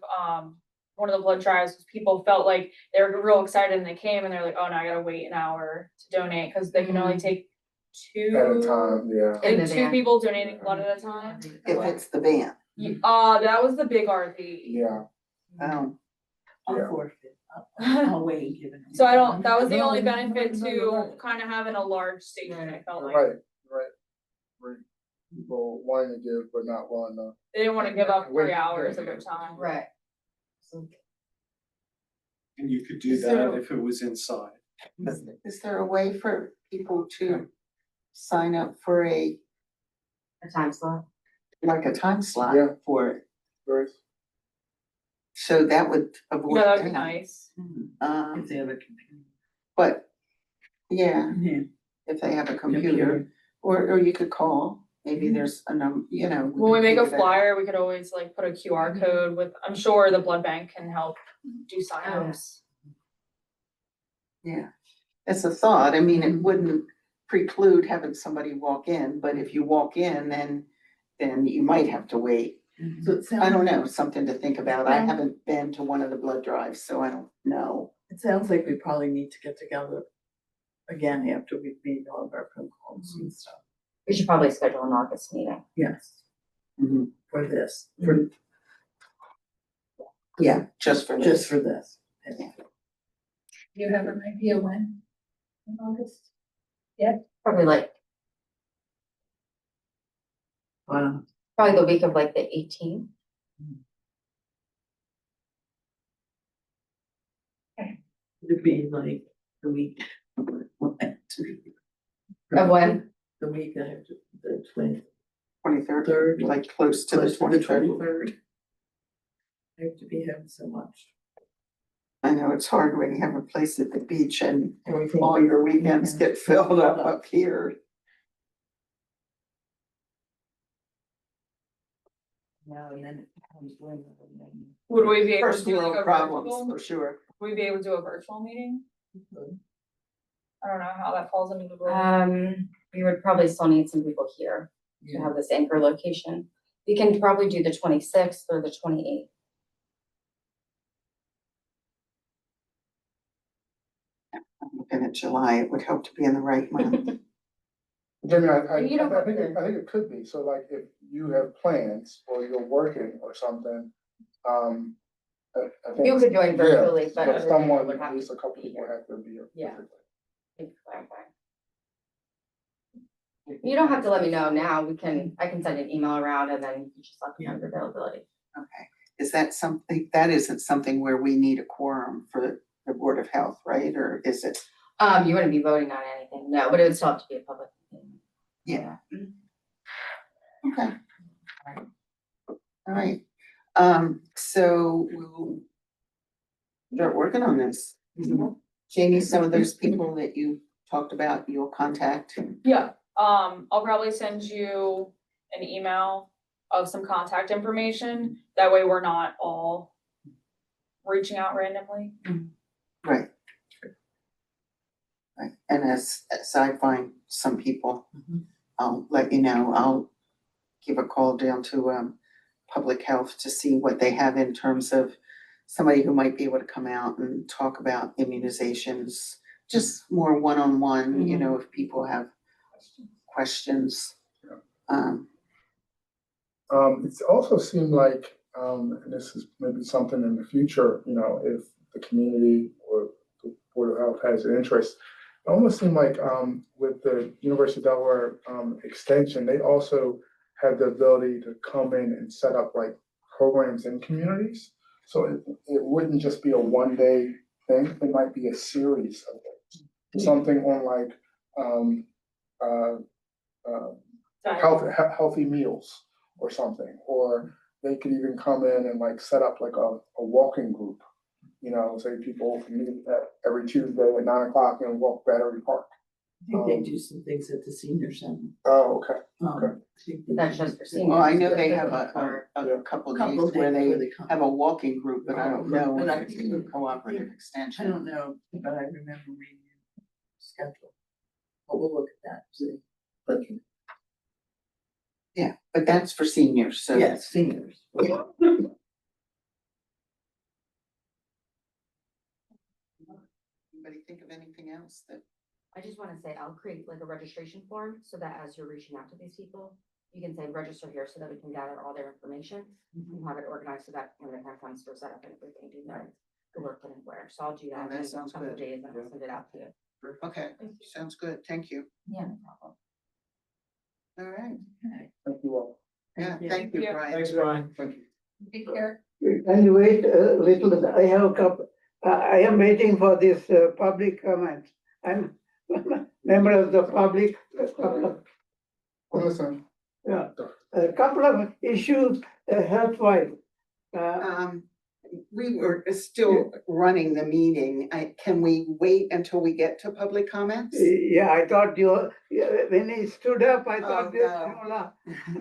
one of the blood drives was people felt like they were real excited and they came and they're like, oh, now I gotta wait an hour to donate, cause they can only take two. At a time, yeah. I In the think two van. people donating blood at a time. If it's the van. That was the big RV. Yeah, Oh, Yeah. forfeit. I'll wait and give it. So I don't, that was the only benefit to kind of having a large station, I felt like. right. People wanting to give but not willing to. They didn't wanna give up Wait, 3 hours yeah. of their time. Right. And you could do So- that if it was inside. is there a way for people to sign up for A time slot. like a time slot Yeah. for it? Right. So that would avoid Yeah, that'd be that. nice. If they have a computer. But, yeah, Yeah. if they have a computer, or you could call, maybe there's a you know. When we could make a figure that out. flyer, we could always like put a QR code with, I'm sure the blood bank can help do signups. Yeah, it's a thought. I mean, it wouldn't preclude having somebody walk in, but if you walk in, then you might have to wait. So it I don't sounds, know, something to think about. I Yeah. haven't been to one of the blood drives, so I don't know. it sounds like we probably need to get together again after we've made all of our phone calls and stuff. We should probably schedule an August meeting. Yes, for this, Yeah, just for just this. for this. You have an idea when? In August? Probably like, Wow. probably the week of like the 18th. It'd be like the week. Of when? The week after the 23rd. 23rd, like close to the Close to the 23rd. I have to be having so much. I know it's hard when you have a place at the beach and Everything. all your weekends get filled up here. Now and then it becomes winter and then. Would we be able to First do like world a problems, virtual? for sure. Would we be able to do a virtual meeting? I don't know how that falls into the rule. We would probably still need some people here to Yeah. have this anchor location. We can probably do the 26th or the 28th. I'm looking at July, it would help to be in the right month. Jamie, You don't have think to- I think it could be, so like if you have plans or you're working or something, I think. You could join Yeah, virtually, but other people someone, would at have least to a couple be people here. have to be here. Yeah. physically. Thank you for clarifying. You don't have to let me know now. I can send an email around and then you just let me know your availability. Okay, is that something, that isn't something where we need a quorum for the Board of Health, right, or is it? You wouldn't be voting on anything, no, but it would still have to be a public meeting. Yeah. Okay. All right, so we'll start working on this. Jamie, some of those people that you talked about, you'll contact. Yeah, I'll probably send you an email of some contact information. That way we're not all reaching out randomly. Right. Right, and as I find some people, I'll let you know, I'll give a call down to Public Health to see what they have in terms of somebody who might be able to come out and talk about immunizations, just more one-on-one, you know, if people have questions. It's also seemed like, and this is maybe something in the future, you know, if the community or the Board of Health has an interest. It almost seemed like, with the University of Delaware, extension, they also have the ability to come in and set up like programs in communities. So it wouldn't just be a one-day thing, it might be a series of things. Something on like, healthy meals or something, or they could even come in and like set up like a walking group. You know, say people meet every Tuesday at 9 o'clock and walk Battery Park. I think they do some things at the senior center. Oh, okay. I think they That's do just for some- Well, I know seniors, they but have for- a couple Couple days where days they come. have a walking group, but I don't know But if I it's think- a cooperative I extension. don't know, but I remember reading the schedule. But we'll look at that, see. But Yeah, but that's for seniors, so. yes, seniors. Anybody think of anything else that, I just wanna say, I'll create like a registration form so that as you're reaching out to these people, you can say register here so that we can gather all their information. And have it organized so that when the time comes for setup and everything, do that, who work and where, so I'll do Oh, that that in a sounds couple of good. days and I'll send it out to you. okay, sounds good, thank you. Yeah, no problem. All right, Thank you all. yeah, Thank you. thank you, Yeah. Brian. Thanks, Brian. Thank you. Take care. Can you wait a little? I have a couple, I am waiting for this public comment. I'm member of the public, Listen, yeah, a couple of issues health-wise. We were still running the meeting. Can we wait until we get to public comments? Yeah, I thought you, when he stood up, I Oh, thought this, no.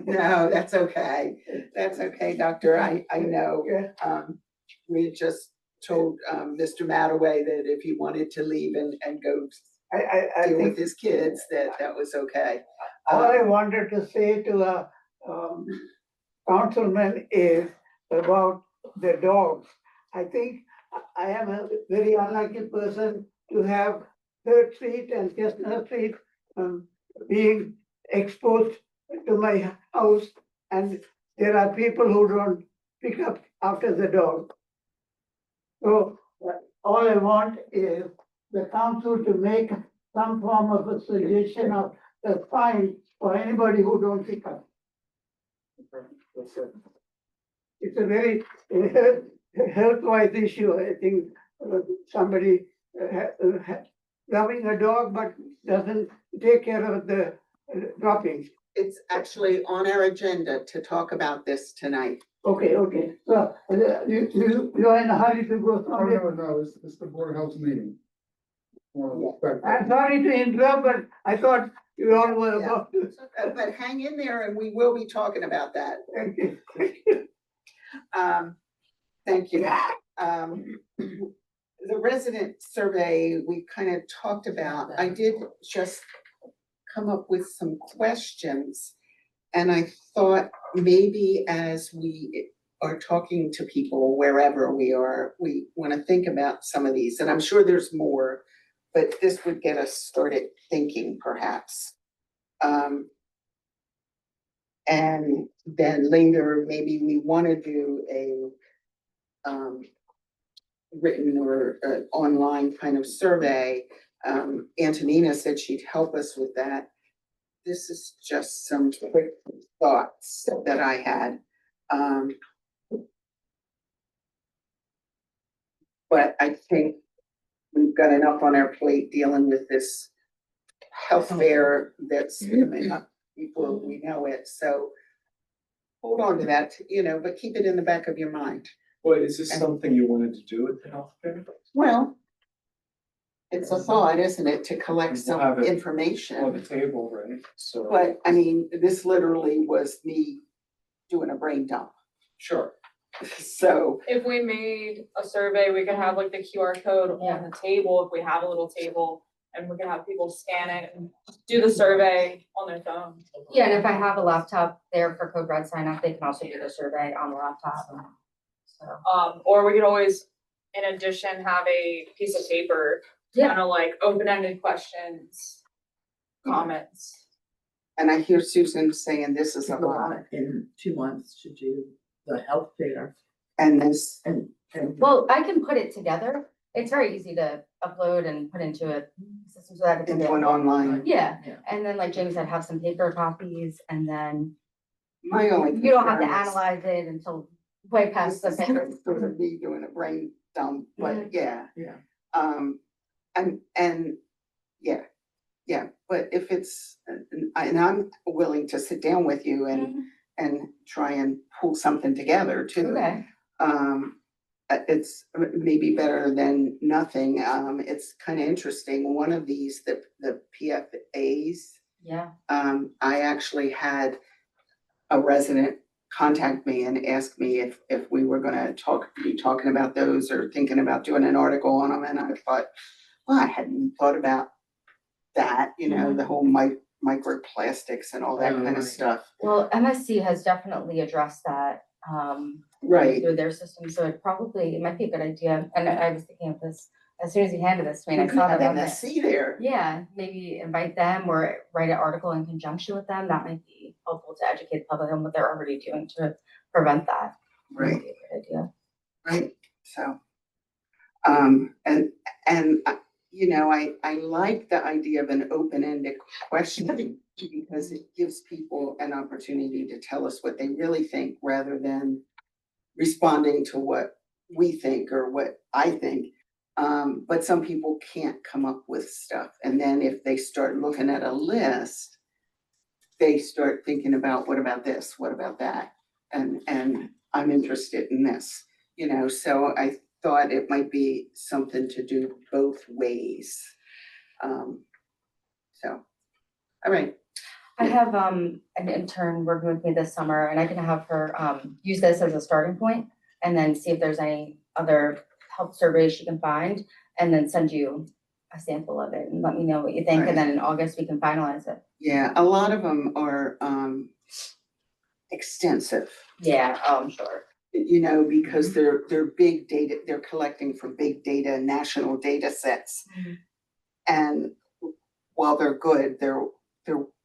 No, that's okay. That's okay, Doctor. I know. Yeah. We just told, Mr. Mataway that if he wanted to leave and go I deal with think his kids, that was okay. all I wanted to say to a councilman is about the dogs. I think I am a very unlucky person to have Third Street and Chestnut Street being exposed to my house, and there are people who don't pick up after the dog. So all I want is the council to make some form of a suggestion of a fine for anybody who don't pick up. It's a very health-wise issue. I think somebody loving a dog but doesn't take care of the droppings. It's actually on our agenda to talk about this tonight. Okay, so you're in a hurry to go oh, somewhere. no, it's the Board of Health meeting. Well, respect I'm that. sorry to interrupt, but I thought you all were Yeah. about to. But hang in there and we will be talking about that. Thank you. Thank you. The resident survey, we kind of talked about, I did just come up with some questions. And I thought maybe as we are talking to people wherever we are, we want to think about some of these, and I'm sure there's more, but this would get us started thinking perhaps. And then later, maybe we want to do a written or online kind of survey. Antonina said she'd help us with that. This is just some quick thoughts that I had. But I think we've got enough on our plate dealing with this health fair that's coming up before we know it, so hold on to that, but keep it in the back of your mind. Well, is this something you wanted to do at the health fair? Well, it's a thought, isn't it, to collect We'll have some it information, On the table, right? So. but I mean, this literally was me doing a brain dump. Sure. So, If we made a survey, we could have like the QR code on the table, if we have a little table, and we can have people scan it and do the survey on their phone. Yeah, and if I have a laptop there for Code Red sign up, they can also do the survey on the laptop. So, Or we could always, in addition, have a piece of paper, Yeah. kind of like open-ended questions, comments. and I hear Susan saying this is It's a lot, in 2 months to do the health fair and this, and. well, I can put it together. It's very easy to upload and put into a system so that it's into an available. online, Yeah, Yeah. and then like Jamie said, have some paper copies and then my only. you don't have to concern is- analyze it until way past the This is paper. sort of me doing a brain dump, but yeah. Yeah. And, yeah, but if it's, and I'm willing to sit down with you and try and pull something together too. Okay, It's maybe better than nothing. It's kind of interesting. One of these, the PFAs, yeah, I actually had a resident contact me and ask me if we were gonna be talking about those or thinking about doing an article on them, and I thought, well, I hadn't thought about that, the whole microplastics and all that kind Right. of stuff. well, MSC has definitely addressed that, Right, through their system, so it might be a good idea, and I was thinking of this, as soon as you handed this to me, and we I could saw have that on there. MSC there. Yeah, maybe invite them or write an article in conjunction with them, that might be helpful to educate the public on what they're already doing to prevent that. Might Right, be a good idea. right, so. And, I like the idea of an open-ended question because it gives people an opportunity to tell us what they really think rather than responding to what we think or what I think. But some people can't come up with stuff. And then if they start looking at a list, they start thinking about, what about this? What about that? And I'm interested in this, so I thought it might be something to do both ways. So, all right, I have an intern working with me this summer, and I can have her use this as a starting point and then see if there's any other health surveys she can find, and then send you a sample of it and let me know what you think, Right. and then in August we can finalize it. yeah, a lot of them are extensive. Yeah, oh, I'm sure. Because they're big data, they're collecting from big data, national data sets. Mhm. And while they're good, they're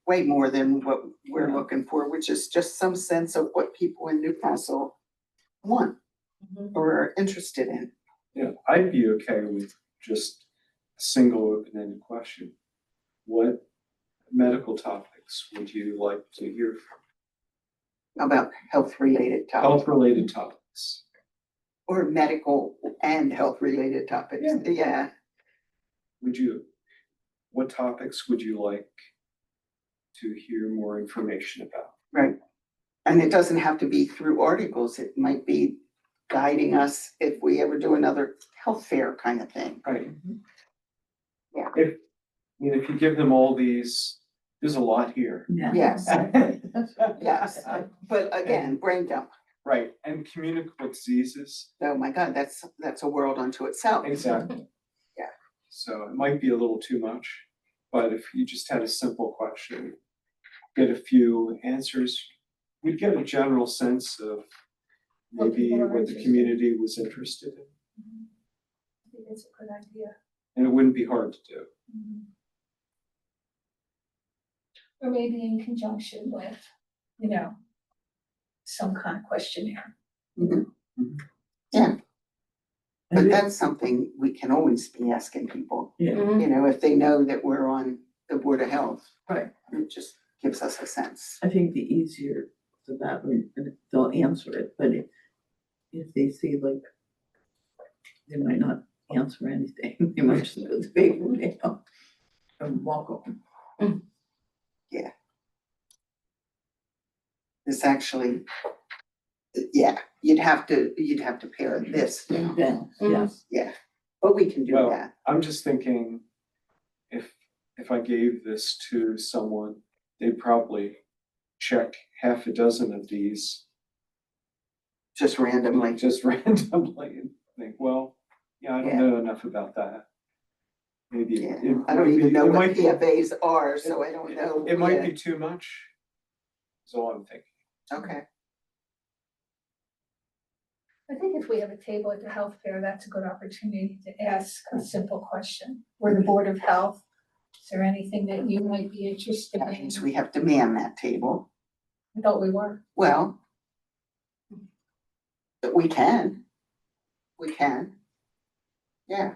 way more than what we're Yeah. looking for, which is just some sense of what people in Newcastle want Mhm. or are interested in. Yeah, I'd be okay with just a single open-ended question. What medical topics would you like to hear from? About health-related topics Health-related topics. or medical and health-related topics. Yeah, What topics would you like to hear more information about? right. And it doesn't have to be through articles. It might be guiding us if we ever do another health fair kind of thing. Right. Yeah. If you give them all these, there's a lot here. Yeah. Yes, yes. But again, brain dump. Right, and communicable diseases, Oh my God, that's a world unto itself. exactly. Yeah. So it might be a little too much, but if you just had a simple question, get a few answers, we'd get a general sense of What maybe people are what the interested in. community was interested in, I think it's a good idea. and it wouldn't be hard to do. Or maybe in conjunction with, some kind of questionnaire. But that's something we can always be asking people, Yeah, Mhm. if they know that we're on the Board of Health. right. It just gives us a sense. I think the easier the better, and they'll answer it, but if they see like, they might not answer anything, they might just put the paper down and walk on. This actually, yeah, you'd have to pare this down, Yeah, yes. yeah, but we can do Well, that. I'm just thinking, if I gave this to someone, they'd probably check half a dozen of these Just randomly. just randomly and think, well, yeah, I don't Yeah. know enough about that. Maybe. Yeah, it I don't might even be- know it what might be- PFAs are, so I don't know. It might Yeah. be too much, is all I'm thinking. Okay, I think if we have a table at the health fair, that's a good opportunity to ask a simple question. We're the Board of Health. Is there anything that you might be interested that in? means we have to man that table. I thought we were. Well, but we can. Yeah.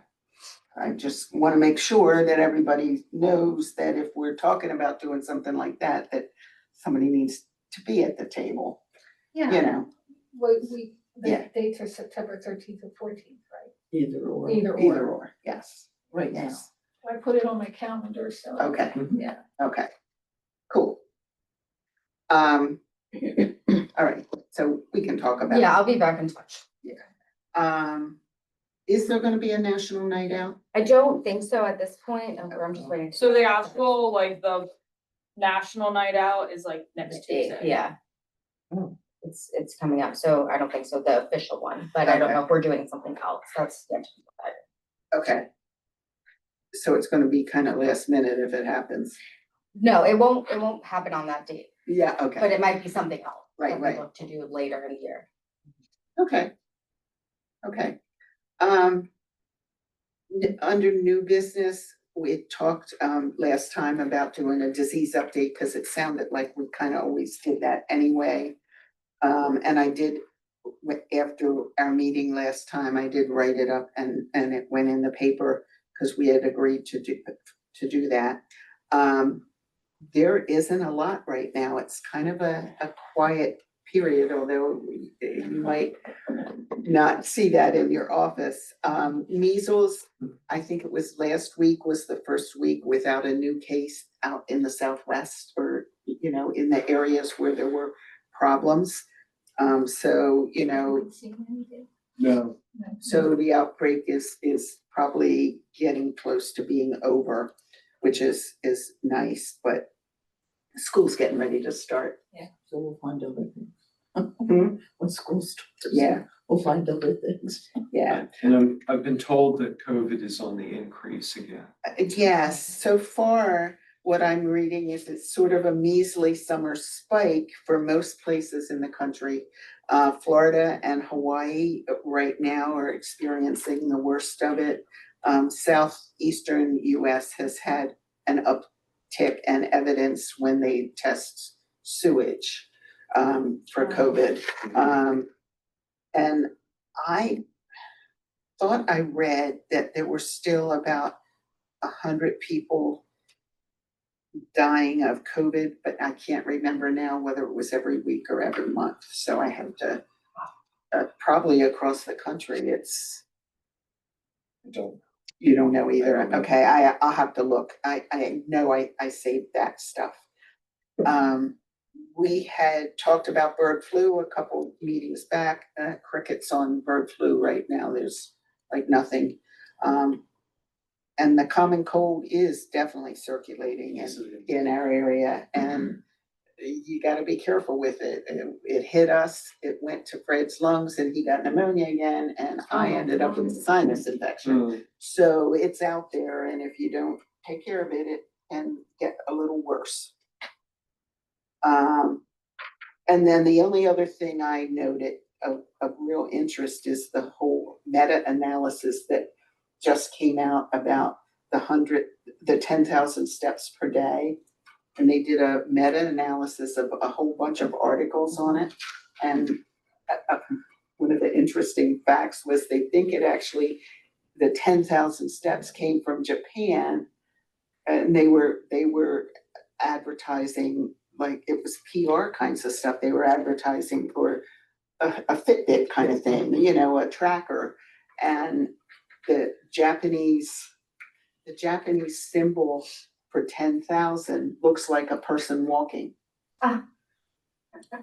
I just want to make sure that everybody knows that if we're talking about doing something like that, that somebody needs to be at the table, Yeah. Yeah. The dates are September 13th or 14th, right? Either or. Either Either or, yes, Right now. yes, I put it on my calendar, so. okay, Yeah. okay, cool. All right, so we can talk about. Yeah, I'll be back in touch. Is there gonna be a national night out? I don't think so at this point, I'm just waiting. So the actual, like, the national night out is like next Tuesday. Yeah. Oh. It's coming up, so I don't think so, the official one, but I don't Okay. know if we're doing something else, that's yet to be decided. Okay. So it's gonna be kind of last minute if it happens. No, it won't happen on that date, Yeah, but okay, it might be something else. Right, that we right. look to do later in the year. okay. Okay. Under new business, we talked last time about doing a disease update, because it sounded like we kind of always did that anyway. And I did, after our meeting last time, I did write it up and it went in the paper, because we had agreed to do that. There isn't a lot right now. It's kind of a quiet period, although you might not see that in your office. Measles, I think it was last week was the first week without a new case out in the Southwest, or, you know, in the areas where there were problems. So, you know, Haven't seen anything. No, No. so the outbreak is probably getting close to being over, which is nice, but school's getting ready to start. So we'll find other things. Hmm? When school starts. Yeah, We'll find other things. yeah. and I've been told that COVID is on the increase again. Yes, so far, what I'm reading is it's sort of a measly summer spike for most places in the country. Florida and Hawaii right now are experiencing the worst of it. Southeastern US has had an uptick and evidence when they test sewage for COVID. And I thought I read that there were still about 100 people dying of COVID, but I can't remember now whether it was every week or every month. So I have to, probably across the country, it's, I don't, you don't know either. I don't know. Okay, I'll have to look. I know I saved that stuff. We had talked about bird flu a couple meetings back, crickets on bird flu right now. There's like nothing. And the common cold is definitely circulating in our area, and you gotta be careful with it. It hit us, it went to Fred's lungs and he got pneumonia again, and I ended up with a sinus infection. Mm, So it's out there, and if you don't take care of it, it can get a little worse. And then the only other thing I noted of real interest is the whole meta-analysis that just came out about the 10,000 steps per day. And they did a meta-analysis of a whole bunch of articles on it. And one of the interesting facts was they think it actually, the 10,000 steps came from Japan. And they were advertising, like it was PR kinds of stuff. They were advertising for a Fitbit kind of thing, you know, a tracker. And the Japanese symbol for 10,000 looks like a person walking. Ah.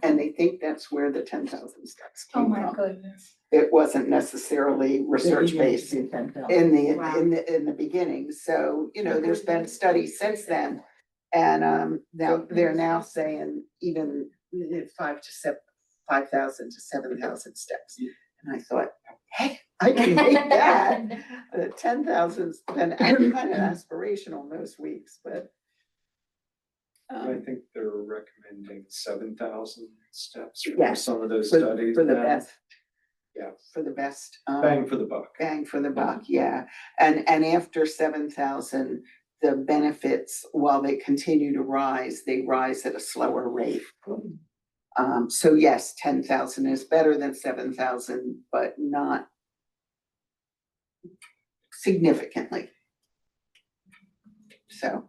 And they think that's where the 10,000 steps Oh, came my from. goodness. It wasn't necessarily research based in Wow. the beginning. So, you know, there's been studies since then. And now they're now saying even 5,000 to 7,000 steps. Yeah. And I thought, hey, I can make that. 10,000's been kind of aspirational most weeks, but. I think they're recommending 7,000 steps for Yes, some of those For studies. the now. best. Yeah. For the best. Bang for the buck. Bang for the buck, yeah. And after 7,000, the benefits, while they continue to rise, they rise at a slower rate. So yes, 10,000 is better than 7,000, but not significantly. So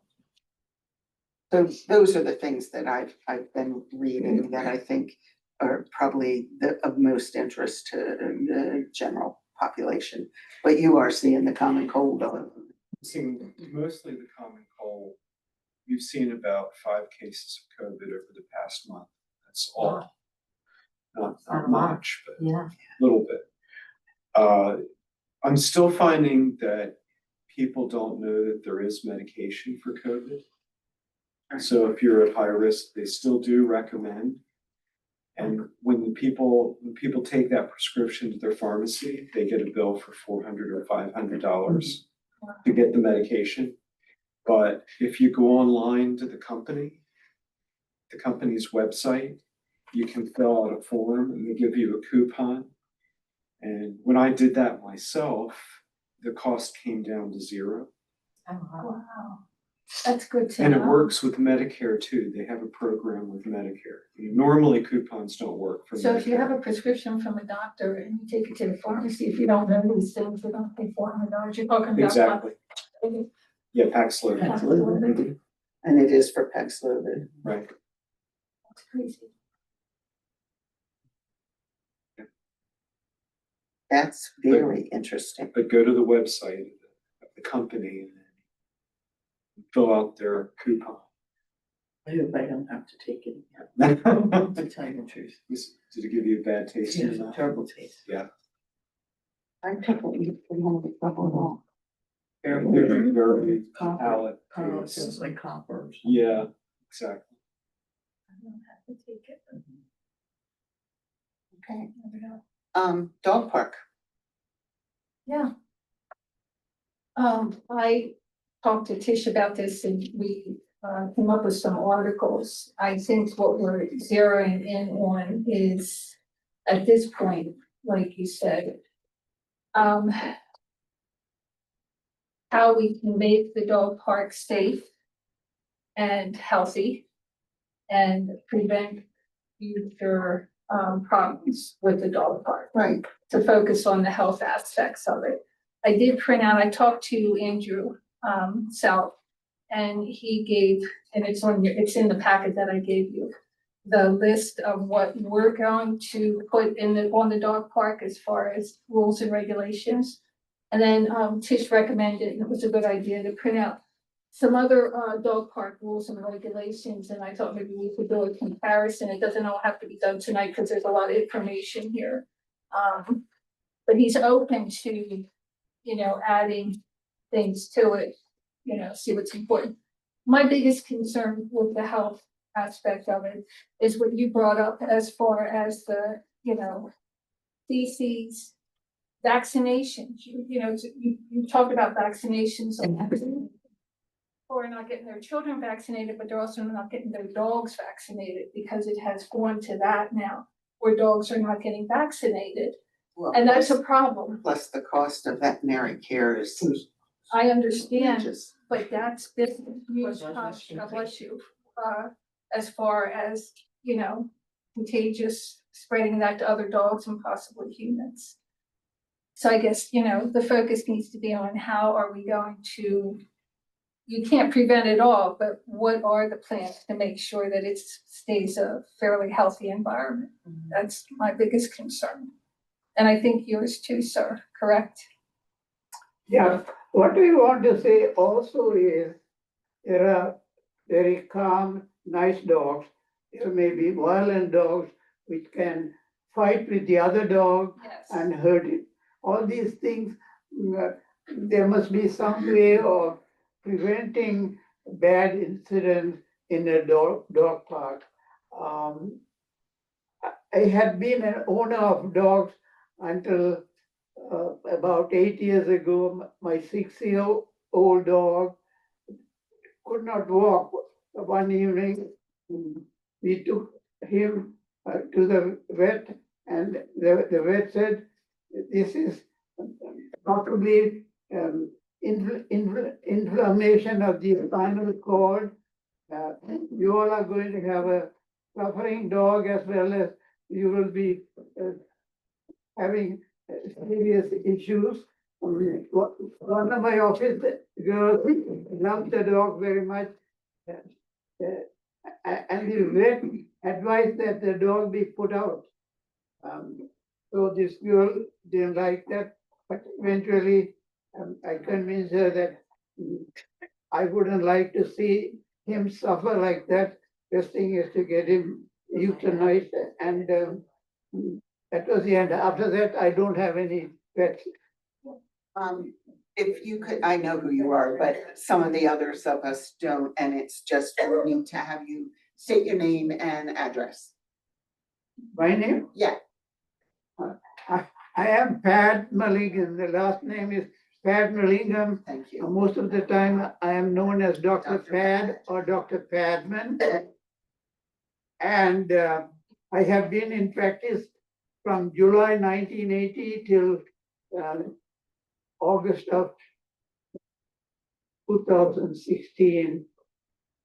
those are the things that I've been reading that I think are probably of most interest to the general population. But you are seeing the common cold on. Seeing mostly the common cold. We've seen about 5 cases of COVID over the past month. That's all. Not Not a lot. much, but Yeah. a little bit. I'm still finding that people don't know that there is medication for COVID. So if you're at high risk, they still do recommend. And when people take that prescription to their pharmacy, they get a bill for $400 or $500 to get the medication. But if you go online to the company's website, you can fill out a form and they give you a coupon. And when I did that myself, the cost came down to 0. Oh, wow. Wow, that's good to know. And it works with Medicare too. They have a program with Medicare. Normally coupons don't work for Medicare. So if you have a prescription from a doctor and you take it to the pharmacy, if you don't know these things, you're gonna pay $400, you're talking about. Exactly. Yeah, Paxlovid, Paxlovid. And it is for Paxlovid. right. That's crazy. That's very interesting. But go to the website of the company and then fill out their coupon. I hope I don't have to take it again, to tell you the truth. Did it give you a bad taste in It's your a mouth? terrible taste. Yeah. I took it, you don't have trouble at all. Very, very Copper. palate. Oh, it feels like copper or something. Yeah, exactly. I don't have to take it. Okay. Never know. Dog park. Yeah. I talked to Tish about this and we came up with some articles. I think what we're zeroing in on is, at this point, like you said, how we can make the dog park safe and healthy and prevent future problems with the dog park. Right. To focus on the health aspects of it. I did print out, I talked to Andrew South, and he gave, and it's in the packet that I gave you, the list of what we're going to put on the dog park as far as rules and regulations. And then Tish recommended, and it was a good idea, to print out some other dog park rules and regulations, and I thought maybe we could do a comparison. It doesn't all have to be done tonight because there's a lot of information here. But he's open to, adding things to it, see what's important. My biggest concern with the health aspect of it is what you brought up as far as the, feces, vaccinations. You talked about vaccinations. People are not getting their children vaccinated, but they're also not getting their dogs vaccinated because it has gone to that now, where dogs are not getting vaccinated. Well, And that's a problem. plus the cost of veterinary care is I understand, outrageous. but that's been huge cost, God bless you, as far as, contagious, spreading that to other dogs and possibly humans. So I guess, the focus needs to be on how are we going to, you can't prevent it all, but what are the plans to make sure that it stays a fairly healthy environment? That's my biggest concern. And I think yours too, sir, correct? Yeah, what we want to say also is there are very calm, nice dogs. There may be violent dogs which can fight with the other dog Yes. and hurt it. All these things, there must be some way of preventing bad incidents in a dog park. I had been an owner of dogs until about 8 years ago. My 6-year-old dog could not walk. One evening, we took him to the vet, and the vet said, this is possibly inflammation of the spinal cord. You all are going to have a suffering dog as well as you will be having serious issues. One of my office girls loved the dog very much. and the vet advised that the dog be put out. So this girl didn't like that, but eventually I convinced her that I wouldn't like to see him suffer like that. Best thing is to get him euthanized, and that was the end. After that, I don't have any pets. If you could, I know who you are, but some of the others of us don't, and it's just, we need to have you state your name and address. My name? Yeah. I am Pad Maligan. The last name is Pad Malingam. Thank you. Most of the time, I am known as Dr. Dr. Pad or Dr. Padman. And I have been in practice from July 1980 till August of 2016.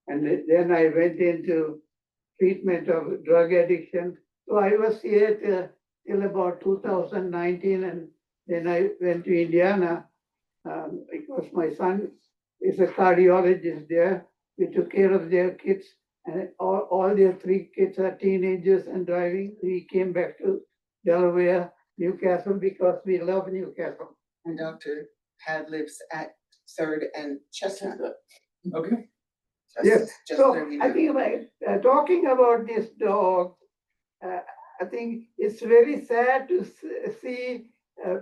And then I went into treatment of drug addiction. So I was here till about 2019, and then I went to Indiana because my son is a cardiologist there. We took care of their kids, and all their 3 kids are teenagers and driving. We came back to Delaware, Newcastle, because we love Newcastle. And Dr. Pad lives at 3rd and Chestnut. Okay. Yes, Just so so you I know. think talking about this dog, I think it's very sad to see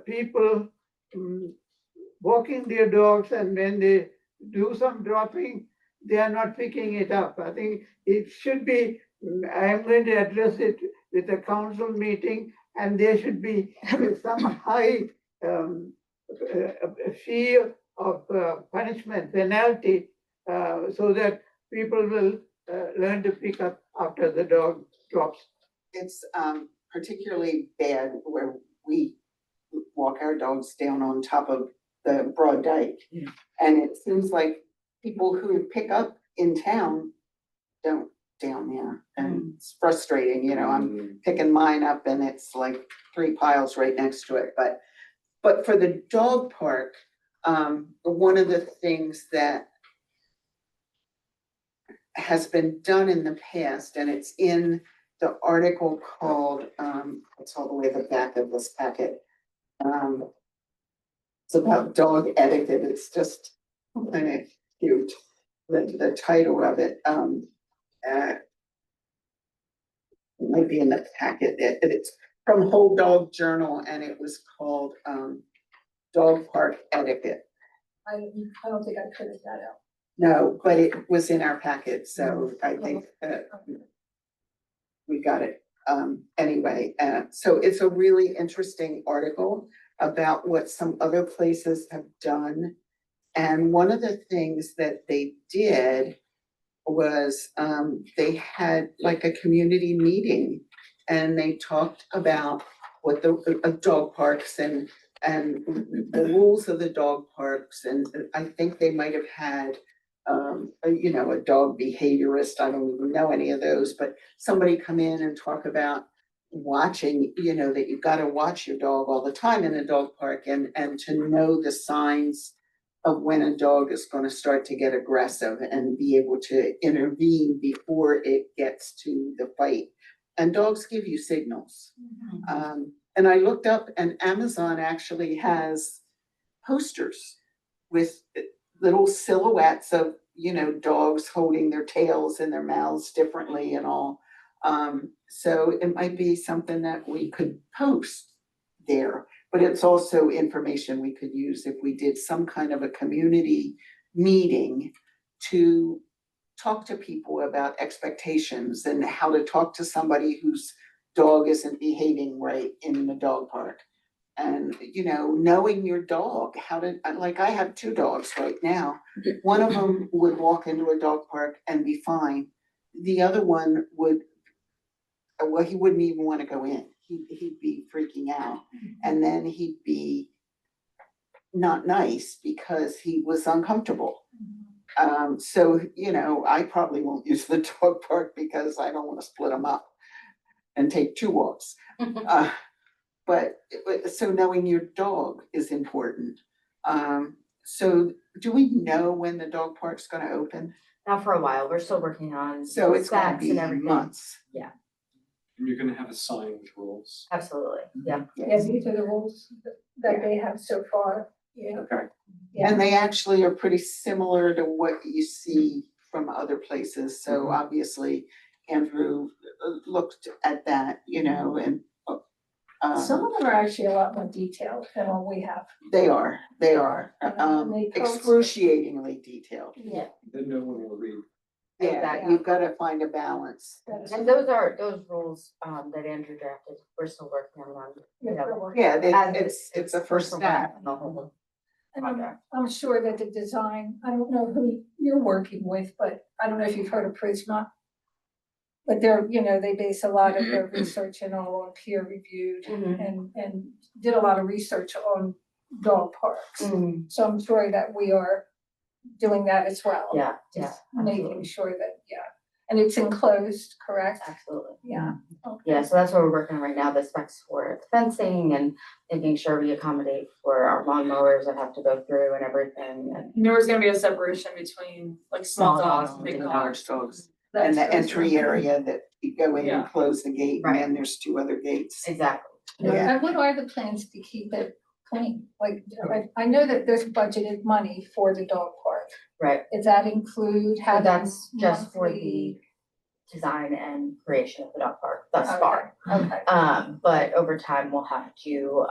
people walking their dogs, and when they do some dropping, they are not picking it up. I think it should be, I am going to address it with a council meeting, and there should be some high fee of punishment, penalty, so that people will learn to pick up after the dog drops. It's particularly bad where we walk our dogs down on top of the Broad Dike. Yeah. And it seems like people who pick up in town don't down there. And it's frustrating, you know, I'm picking mine up and it's like 3 piles right next to it. But for the dog park, one of the things that has been done in the past, and it's in the article called, it's all the way at the back of this packet. It's about dog etiquette. It's just kind of cute. The title of it, it might be in the packet. It's from Whole Dog Journal, and it was called, Dog Park Etiquette. I don't think I printed that out. No, but it was in our packet, so I think we got it. Anyway, so it's a really interesting article about what some other places have done. And one of the things that they did was, they had like a community meeting, and they talked about what the dog parks and the rules of the dog parks. And I think they might have had you know, a dog behaviorist. I don't even know any of those, but somebody come in and talk about watching, you know, that you've got to watch your dog all the time in a dog park, and to know the signs of when a dog is going to start to get aggressive and be able to intervene before it gets to the fight. And dogs give you signals. And I looked up, and Amazon actually has posters with little silhouettes of, you know, dogs holding their tails and their mouths differently and all. So it might be something that we could post there, but it's also information we could use if we did some kind of a community meeting to talk to people about expectations and how to talk to somebody whose dog isn't behaving right in the dog park. And, you know, knowing your dog, how to, like, I have 2 dogs right now. One of them would walk into a dog park and be fine. The other one would, well, he wouldn't even want to go in. He'd be freaking out. And then he'd be not nice because he was uncomfortable. So, you know, I probably won't use the dog park because I don't want to split them up and take 2 walks. But so knowing your dog is important. So do we know when the dog park's gonna open? Not for a while, we're still working on So it's gonna specs and be everything. months. And you're gonna have a sign with rules. Absolutely, yeah. Yeah, these are the rules that they have so far, yeah. Okay. Yeah. And they actually are pretty similar to what you see from other places, so obviously Andrew looked at that, you know, and Some of them are actually a lot more detailed than what we have. they are, And they post- excruciatingly detailed. Yeah. Then no one will read. Yeah, Exactly. you've gotta find a balance. And those rules, that Andrew drafted, we're still working on them. you know, Yeah, as it's a first step. the whole And project. I'm sure that the design, I don't know who you're working with, but I don't know if you've heard of Prisma. But they're, you know, they base a lot of their research and all on peer reviewed Mhm. and did a lot of research on dog parks. Mhm. So I'm sure that we are doing that as well. Yeah, Just yeah, making absolutely. sure that, yeah, and it's enclosed, correct? Absolutely. Yeah. Okay. Yeah, so that's what we're working on right now, the specs for fencing and making sure we accommodate for our lawnmowers that have to go through and everything and. There was gonna be a separation between like small dogs and big dogs. Large dogs. And the entry area that you go in and Yeah. close the gate, and Right. then there's two other gates. Exactly. Yeah. And what are the plans to keep it clean? Like, I know that there's budgeted money for the dog park. Right, Does that include so having? that's just for the monthly- design and creation of the dog park thus far. Okay, But over time, we'll have to,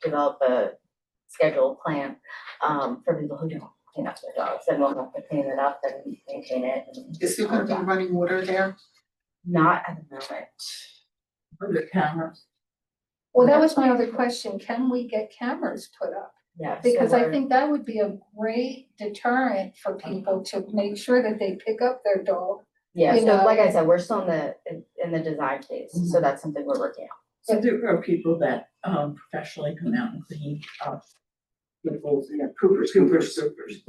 develop a schedule plan, for people who don't clean up their dogs, and we'll have to clean it up and maintain it. and Is there gonna be all that. running water there? Not at the moment. For the cameras. well, that was my other question, can we get cameras put up? Yeah. so Because I we're- think that would be a great deterrent for people to make sure that they pick up their dog. Yeah, you so know- like I said, we're still in the design phase, so that's something we're working on. So there are people that professionally come out and clean up people's, Yeah, poopers, scoopers.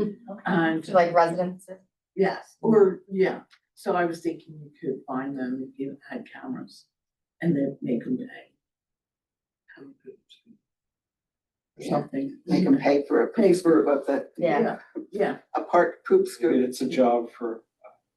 And So like residences, yes, or, yeah, so I was thinking you could find them if you had cameras and then make them pay. Or something. Make them pay for a poop scoop of the, yeah. Yeah, a park poop I mean, scoop. it's a job for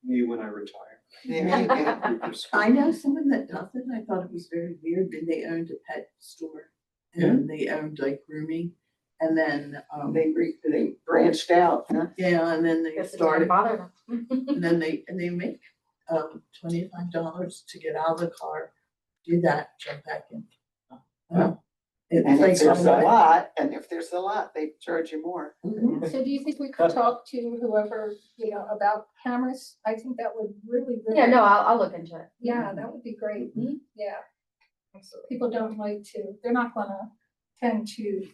me when I retire. There you go. I know someone that does it, I thought it was very weird, then they owned a pet store. And they owned like grooming, and then, They branched out, huh? yeah, and then they Guess it started, doesn't bother them. and then they make $25 to get out of the car, do that, jump back in. It's And like if there's a somewhat- lot, they charge you more. Mhm. So do you think we could talk to whoever, you know, about cameras? I think that would really. Yeah, no, I'll look into it. Yeah, that would be great, Mhm. yeah. Absolutely. People don't like to, they're not gonna tend to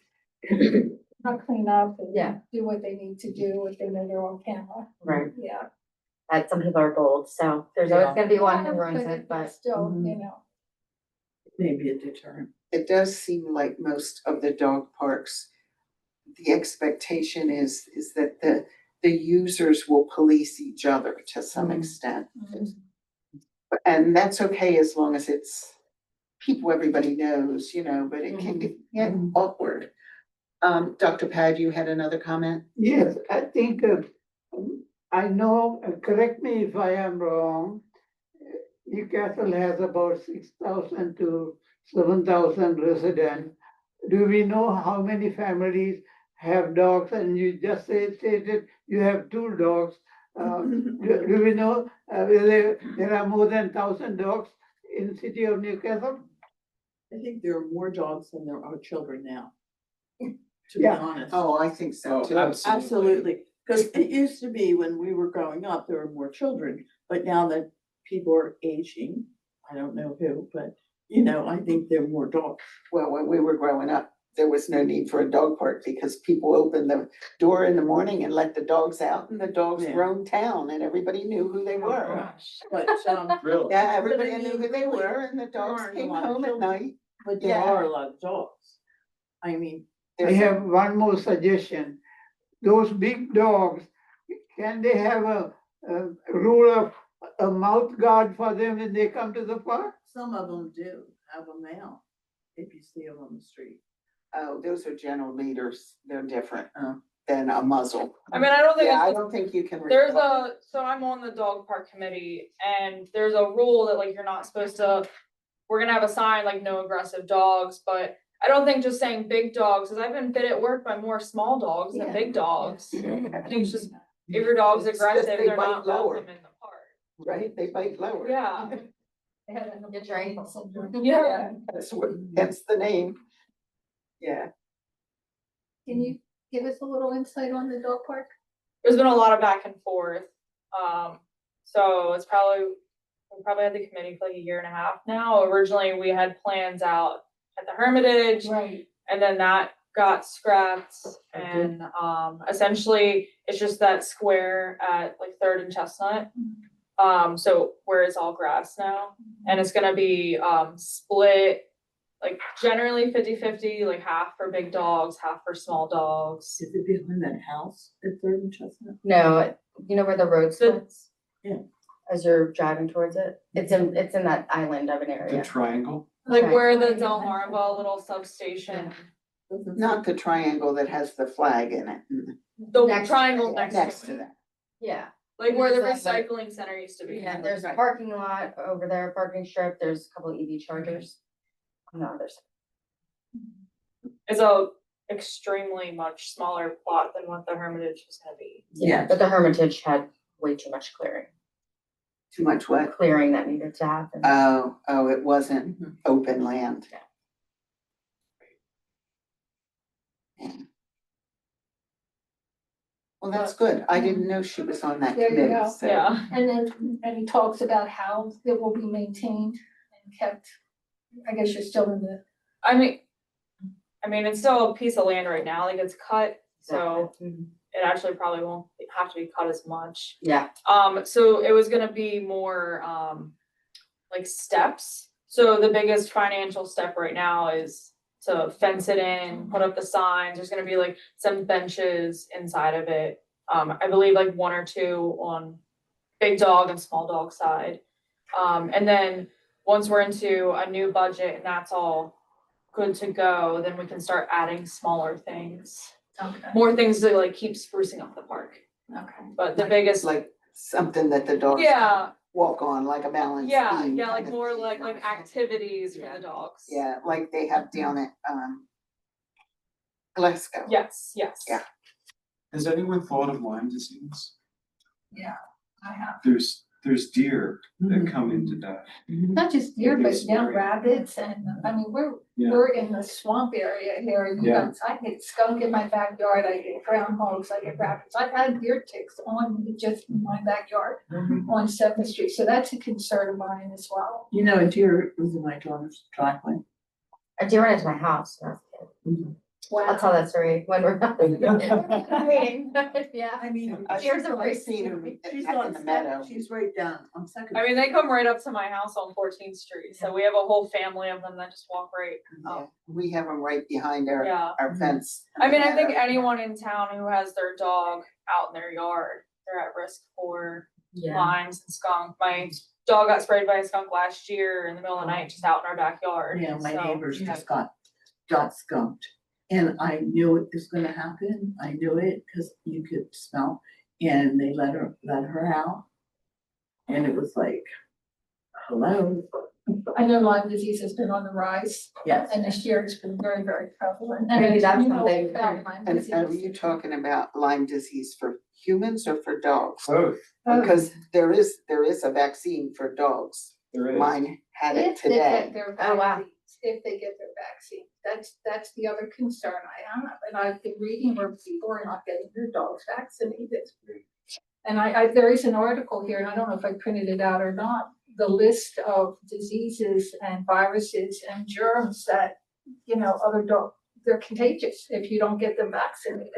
not clean up Yeah. and do what they need to do if they know they're on camera, Right, yeah. some people are bold, so there's always Yeah. gonna be one who Yeah, ruins but it, but. Still, Mhm. you know, Maybe a deterrent. It does seem like most of the dog parks, the expectation is that the users will police each other to some Mhm. extent. And that's okay as long as it's people everybody knows, you know, but it can get Mhm. awkward. Dr. Pad, you had another comment? Yes, I think, I know, correct me if I am wrong. Newcastle has about 6,000 to 7,000 residents. Do we know how many families have dogs? And you just stated you have 2 dogs. Do we know, whether there are more than 1,000 dogs in city of Newcastle? I think there are more dogs than there are children now, to be Yeah. honest. Oh, I think so Oh, too. Absolutely, because it used to be when we were growing up, there were more children, but now that people are aging, I don't know who, but you know, I think there are more dogs. Well, when we were growing up, there was no need for a dog park because people opened the door in the morning and let the dogs out and the dogs Yeah. roamed town and everybody knew who they were. But, Really? Yeah, But I everybody knew mean, who they really, were and the there dogs aren't a came lot of home at children. night. but there Yeah. are a lot of dogs. I mean, I There's have one more suggestion. Those big dogs, can they have a rule of a mouth guard for them when they come to the park? some of them do have a male, if you see them on the street. Oh, those are general leaders. They're different. than a muzzle. I mean, I don't think Yeah, I it's, don't think you can. there's require- so I'm on the dog park committee and there's a rule that like you're not supposed to, we're gonna have a sign like no aggressive dogs, but I don't think just saying big dogs, cause I've been bit at work by more small dogs than Yeah. big dogs. I Yeah. think it's just, if your dog's It's just aggressive, they they're bite not lower. welcome in the park. Right, they bite lower. Yeah. They had that Get trained. Yeah. That's what, hence the name. Yeah. Can you give us a little insight on the dog park? There's been a lot of back and forth. So it's we probably had the committee for like a year and a half now. Originally, we had plans out at the Hermitage Right. and then that got scrapped and, essentially it's just that square at like Third and Chestnut. So where it's all grass now and it's gonna be, split like generally 50-50, like half for big dogs, half for small dogs. Is it behind that house at Third and Chestnut? No, you know where the road splits? Yeah. As you're driving towards it, it's in that island of an The area. triangle? Like Okay. where the Delmarva little substation, Not the triangle that has the flag in it. the Next- triangle next Next to to it. that. Yeah, Like where the There's that, like- recycling center used to be. yeah, there's a parking lot over there, parking strip, there's a couple of EV chargers. On the other side. It's a extremely much smaller plot than what the Hermitage was gonna be. Yeah, but the Hermitage had way too much Too much what? clearing that needed to happen. Oh, it wasn't Mhm. open land. Yeah. Yeah. Well, that's good. I didn't know she was on that There you committee, go. so. Yeah, And then, and he talks about how it will be maintained and kept, I guess you're still in the, I mean, it's still a piece of land right now, like it's cut, so Mhm. it actually probably won't have to be cut as much. Yeah, So it was gonna be more, like steps. So the biggest financial step right now is to fence it in, put up the signs. There's gonna be like some benches inside of it. I believe like one or two on big dog and small dog side. And then once we're into a new budget and that's all good to go, then we can start adding smaller things. okay, More things to like keep sprucing up the park. okay. But the biggest, Like something that the dogs yeah, walk on, like a balance yeah, beam yeah, like kind of more thing. like activities for Yeah. the dogs. Yeah, like they have down at, Glasgow. Yes, yes. Yeah. Has anyone thought of Lyme disease? Yeah, I have. There's deer that Mhm. come into that. Not just deer, It but is now very- rabbits and, I mean, Yeah. we're in the swamp area here. And Yeah. I get skunk in my backyard, I get groundhogs, I get rabbits. I've had deer ticks on just in my backyard on Seventh Street, so that's a concern of mine as well. You know, a deer was in my daughter's driveway. a deer went into my house when I was a kid. I'll Wow. tell that story when we're not meeting, yeah. I mean, Deers are I've seen them she's back in on the meadow. she's right down on Second. I mean, they come right up to my house on 14th Street, so we have a whole family of them that just walk right. Yeah, we have them right behind Yeah. our fence. I mean, I think anyone in town who has their dog out in their yard, they're at risk for Yeah, limes and skunk. My dog got sprayed by a skunk last year in the middle of the night, just out in our backyard. Yeah, my so- neighbors just got skunked. And I knew it was gonna happen. I knew it because you could smell. And they let her out. And it was like, hello, I know Lyme disease has been on the rise, yes. and this year it's been very, very prevalent. Maybe as that's you know something- about Lyme And are disease. you talking about Lyme disease for humans or for dogs? Both, Because there is a vaccine for dogs. there is. Mine had it If they get today. their Oh, wow. vaccines, if they get their vaccine, that's the other concern I have, and I've been reading where people are not getting their dogs vaccinated. And there is an article here, and I don't know if I printed it out or not, the list of diseases and viruses and germs that, other dog, they're contagious if you don't get them vaccinated.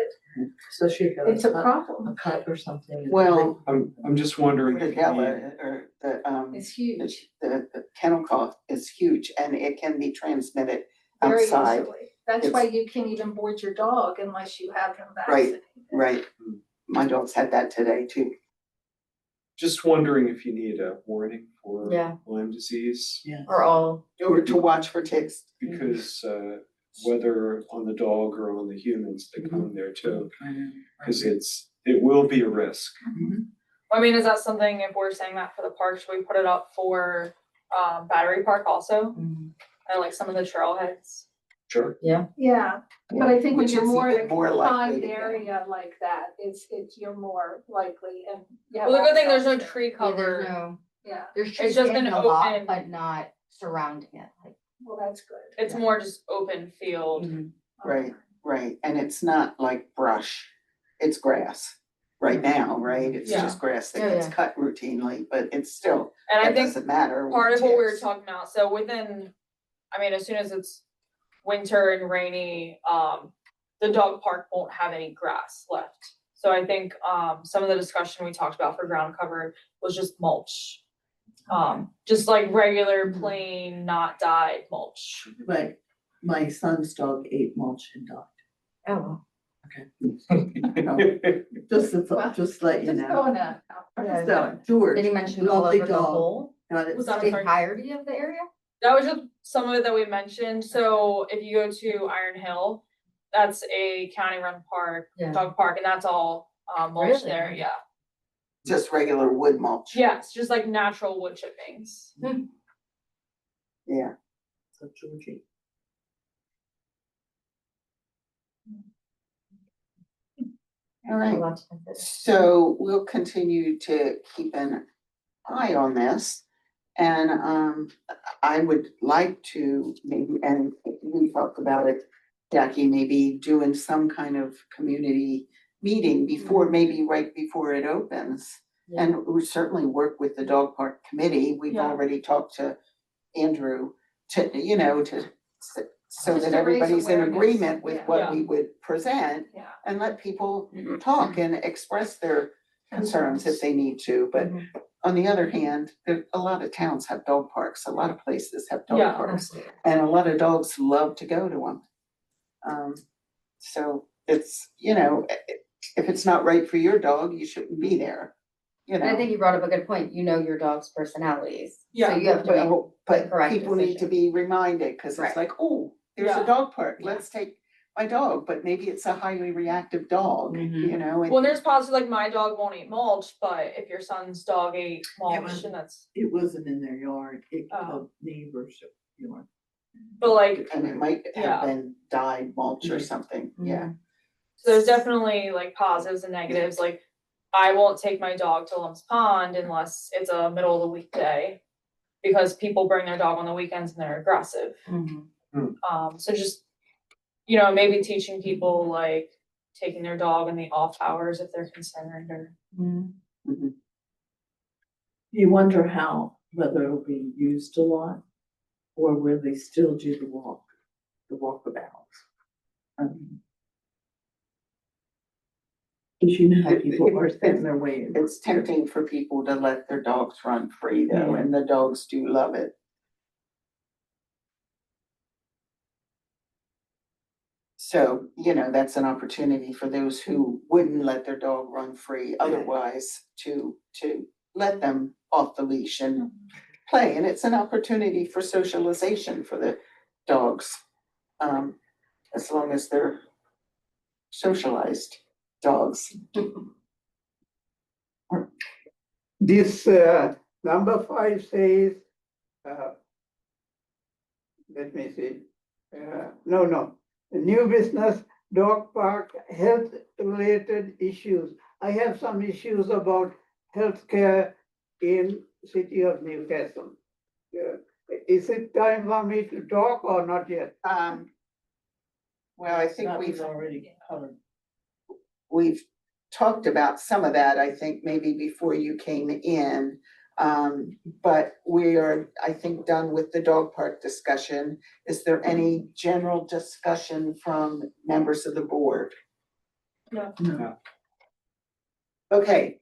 So she got It's a a problem, cut or something. Well, I'm just wondering if you need, Rudella or it's huge, the kennel cough is huge and it can be transmitted very outside. easily. That's why you can't even board your dog unless you have him Right. vaccinated. Right. My dogs had that today too. just wondering if you need a warning for Yeah. Lyme disease. Yeah. or all, Or to watch for ticks. Because whether on the dog or on the humans that come there too. I know. Cause it will be a risk. I mean, is that something, if we're saying that for the park, should we put it up for, Battery Park also? Mhm. And like some of the trailheads? Sure. Yeah, but I think when Which you're is more in a even more likely confined to go. area like that, it's, you're more likely and. you have Well, the good thing, all there's no sorts of- tree Yeah, there's cover. no, Yeah, there's trees just in an the lot, open- but not surrounding it, like. well, that's good. It's more just open field. Mhm. Right, right, and it's not like brush, it's grass right now, right? It's Yeah. just grass that Yeah, gets yeah. cut routinely, but it's still, And I that think doesn't matter. with part of what we were ticks. talking about, so within, I mean, as soon as it's winter and rainy, the dog park won't have any grass left. So I think, some of the discussion we talked about for ground cover was just mulch. Just like regular plain, not dyed mulch. But my son's dog ate mulch and died. Oh, well. Just to, Well, just let you Just know. going out. So, George. Did he mention all lovely over the dog, whole, got it. Was that the sorry? entirety of the area? That was just some of it that we mentioned. So if you go to Iron Hill, that's a county run park, Yeah. dog park, and that's all, mulch Really? there, yeah. Just regular wood mulch. Yes, just like natural wood chippings. Yeah, So Georgie. all right. Lots of it. So we'll continue to keep an eye on this. And I would like to maybe, and we talked about it, Jackie, maybe doing some kind of community meeting before, maybe right before it opens. Yeah. And we certainly work with the dog park committee. We've Yeah. already talked to Andrew to, so Just that to raise everybody's in awareness, agreement with yeah. what Yeah. we would present Yeah. and let people talk and express their concerns if they need to. But Mhm. on the other hand, a lot of towns have dog parks, a lot of places have dog Yeah. parks, and a lot of dogs love to go to them. So it's, if it's not right for your dog, you shouldn't be there, And I think you brought up a good point, you know your dog's personalities. So Yeah. you have to make, But correct people need to decision. be reminded, cause it's Right. like, oh, there's Yeah. a dog park, Yeah. let's take my dog, but maybe it's a highly reactive dog, Mhm. and- Well, there's policy like my dog won't eat mulch, but if your son's dog ate mulch, was- and that's, It wasn't in their yard, it, Oh. the neighbor's yard. but like, And it might Yeah. have been dyed mulch or Mhm. something, Mm-hmm. yeah. so there's definitely like positives and negatives, like I won't take my dog to Lumps Pond unless it's a middle of the weekday. Because people bring their dog on the weekends and they're aggressive. Mhm. So just, maybe teaching people like taking their dog in the off hours if they're concerned or. Mhm. You wonder whether it'll be used a lot, or will they still do the walkabouts? Cause you know how people are setting their way. It's tempting for people to let their dogs run free though, Yeah. and the dogs do love it. So, that's an opportunity for those who wouldn't let their dog run free otherwise to let them off the leash and play. And it's an opportunity for socialization for the dogs. As long as they're socialized dogs. This, number 5 says, let me see, no, new business, dog park, health related issues. I have some issues about healthcare in city of Newcastle. Is it time for me to talk or not yet? Well, I think That was we've already covered. talked about some of that, I think, maybe before you came in. But we are, I think, done with the dog park discussion. Is there any general discussion from members of the board? No. Okay,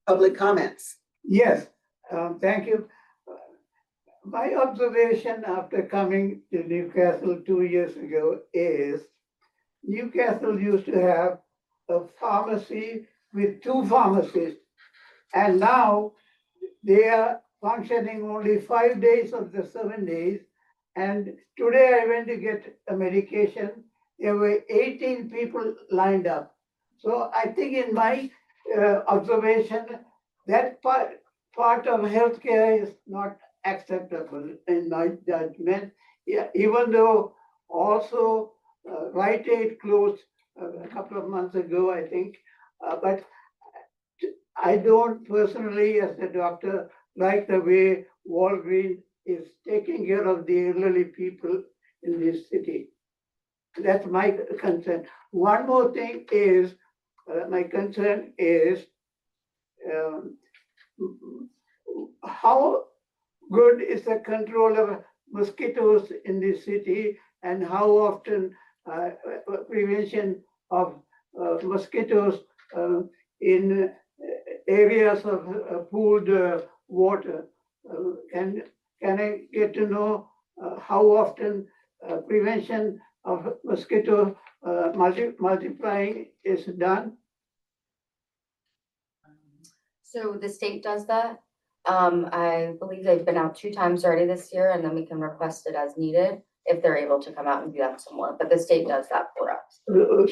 public comments. Yes, thank you. My observation after coming to Newcastle 2 years ago is Newcastle used to have a pharmacy with 2 pharmacists, and now they are functioning only 5 days of the 7 days, And today I went to get a medication. There were 18 people lined up. So I think in my observation, that part of healthcare is not acceptable in my judgment. Yeah, even though also Rite Aid closed a couple of months ago, I think. But I don't personally, as a doctor, like the way Walgreens is taking care of the elderly people in this city. That's my concern. One more thing is, my concern is um, how good is the control of mosquitoes in this city, and how often prevention of mosquitoes in areas of pooled water. Can I get to know how often prevention of mosquito multiplying is done? So the state does that. I believe they've been out 2 times already this year, and then we can request it as needed if they're able to come out and do that some more, but the state does that for us.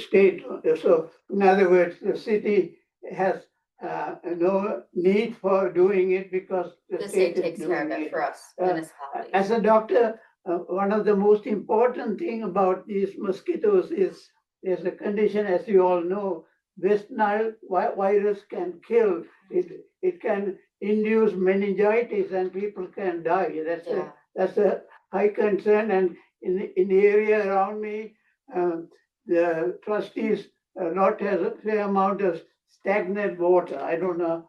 State, so in other words, the city has no need for doing it because The state is takes care of doing it for us Uh, municipalities. As a doctor, one of the most important thing about these mosquitoes is there's a condition, as you all know, West Nile virus can kill. It can induce meningitis and people can die. Yeah. That's a high concern. And in the area around me, the trustees lot has a fair amount of stagnant water. I don't know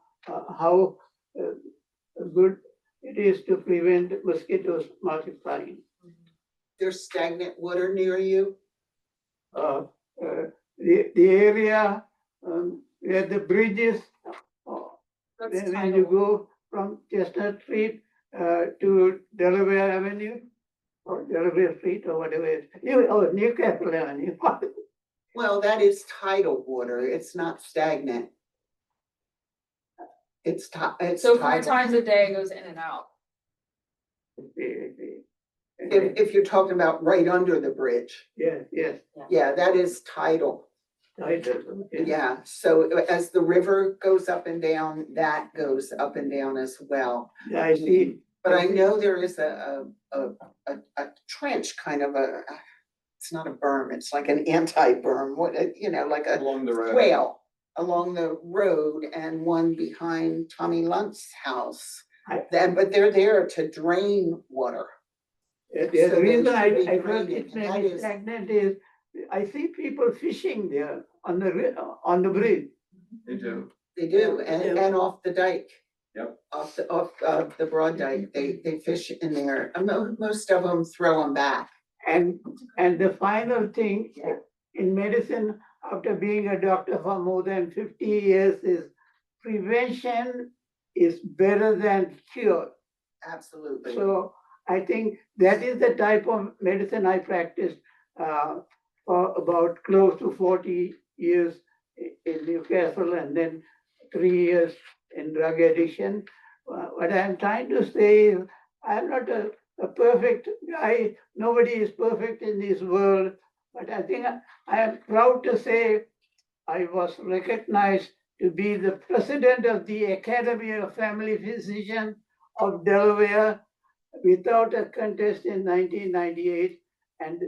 how good it is to prevent mosquitoes multiplying. There's stagnant water near you? The area where the bridge is, That's when you tidal. go from Chestnut Street to Delaware Avenue, or Delaware Street, or whatever it is, Newcastle Avenue. Well, that is tidal water. It's not stagnant. It's So 4 tidal. times a day it goes in and out. If you're talking about right under the bridge, Yes, yes, yeah, that is tidal. tidal, okay. Yeah, so as the river goes up and down, that goes up and down as well. Yeah, I see. But I know there is a trench, kind of it's not a berm, it's like an anti-berm, like a Along the road. swale along the road, and one behind Tommy Lunt's house. But they're there to drain water. The So reason there I should be thought drainage, it and may that be is- stagnant is, I see people fishing there on the bridge. They do. They do, Yeah. and off the dike. Yep. Off the broad dike, they fish in there, and most of them throw them back. And the final thing, in medicine, after being a doctor for more than 50 years, is prevention is better than cure. Absolutely. So I think that is the type of medicine I practiced for about close to 40 years in Newcastle, and then 3 years in drug addiction. What I'm trying to say is, I'm not a perfect guy. Nobody is perfect in this world. But I think I am proud to say I was recognized to be the president of the Academy of Family Physicians of Delaware without a contest in 1998. And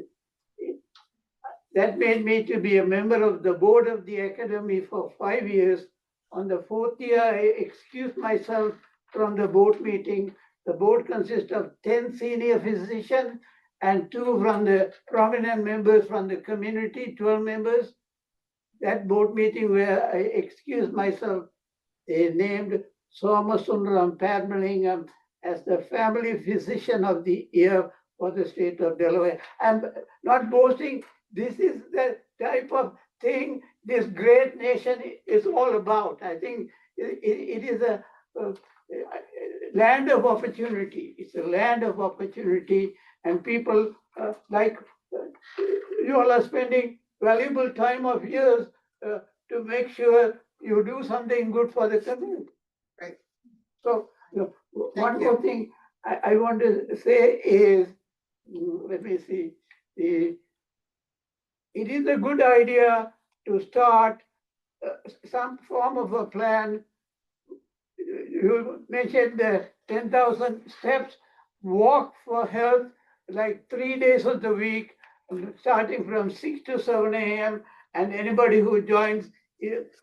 that made me to be a member of the board of the Academy for 5 years. On the 4th year, I excused myself from the board meeting. The board consists of 10 senior physicians and 2 from the prominent members from the community, 12 members. That board meeting where I excused myself, they named Somasundaram Padmalingam as the family physician of the year for the state of Delaware. I'm not boasting, this is the type of thing this great nation is all about. I think it is a land of opportunity. It's a land of opportunity, and people like you all are spending valuable time of years to make sure you do something good for the community. Right. So one Thank more thing I want to say is let me see, it is a good idea to start some form of a plan. You mentioned the 10,000 steps, walk for health, like 3 days of the week, starting from 6 to 7 a.m. And anybody who joins,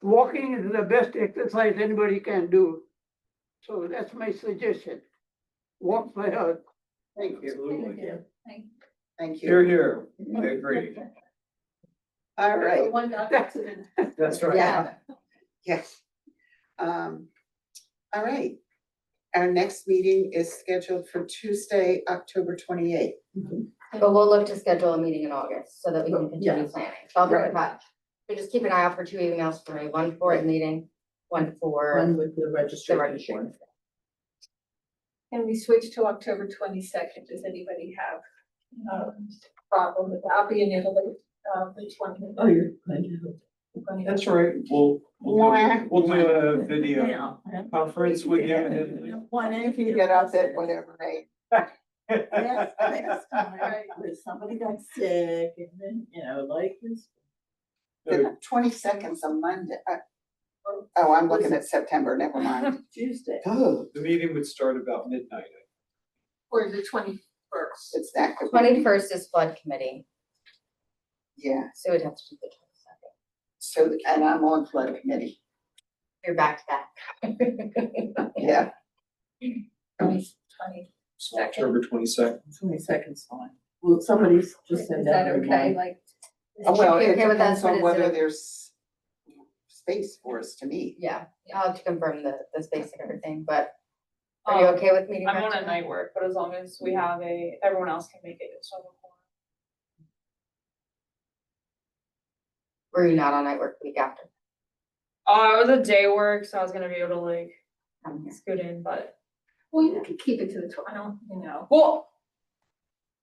walking is the best exercise anybody can do. So that's my suggestion. Walk for health. Thank you. Absolutely. Thank Here, you. here, I agree. All right. One got accident. That's right. Yeah. Yes. All right. Our next meeting is scheduled for Tuesday, October 28th. But we'll look to schedule a meeting in August so that we can continue Yes. planning. So I'll be in Right. touch. So just keep an eye out for 2 emails for me, one for the meeting, one for One with the the registration. registration. And we switch to October 22nd. Does anybody have problem with that? I'll be in Italy, the 20th. Oh, you're going to. That's right, we'll do a video conference with you. You can get out there whenever they. Yes, next time, Right. if somebody got sick and then, like this. The 22nd's a Monday. Oh, I'm looking at September, never mind. Tuesday. Oh, The meeting would start about midnight. Or the 21st. it's that. good. 21st is flood committee, Yeah, so we'd have to do the 22nd. so, and I'm on flood committee. You're back to back. Yeah, 20. So October 22nd. 22nd's fine. Well, somebody's just Is send that out a okay? reminder. Like, Oh, well, Should be it okay with us, depends but on is whether it- there's space for us to meet. Yeah, I'll have to confirm the space and everything, but are you okay with meeting? I'm back on to a back? night work, but as long as we have everyone else can make it, it's over. Were you not on night work the week after? It was a day work, so I was gonna be able to like I'm here. scoot in, but, well, you could keep it to the, I don't, well.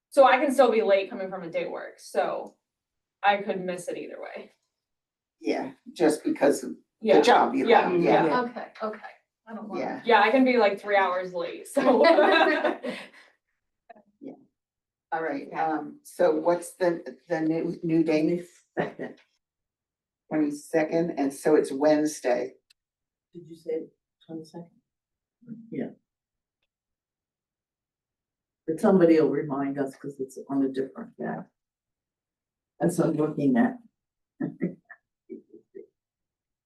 So I can still be late coming from a day work, so I could miss it either way. Yeah, just because of the Yeah, job you yeah, have, yeah. yeah, okay. I don't want. yeah. yeah, I can be like 3 hours late, so. All right, so what's the new date? 22nd. 22nd, and so it's Wednesday. Did you say 22nd? Yeah. But somebody will remind us because it's on a different day. That's what I'm looking at.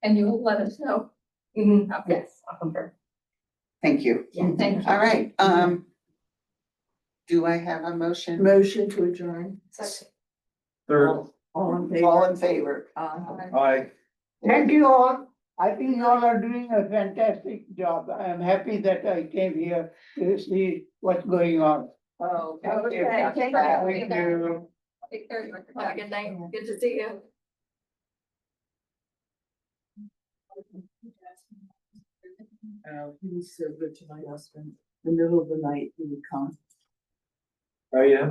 And you will let us know. Mhm, yes, I'll confirm. Thank you. Yeah, Thank you. All right, do I have a motion? Motion to adjourn. Third. All in favor? All in favor? Aye. Thank you all. I think you all are doing a fantastic job. I am happy that I came here to see what's going on. Oh, Okay, thank you. Thank you. Take care of your. Have a good night. Good to see you. He was so good to my husband. The middle of the night, he would come. Oh, yeah.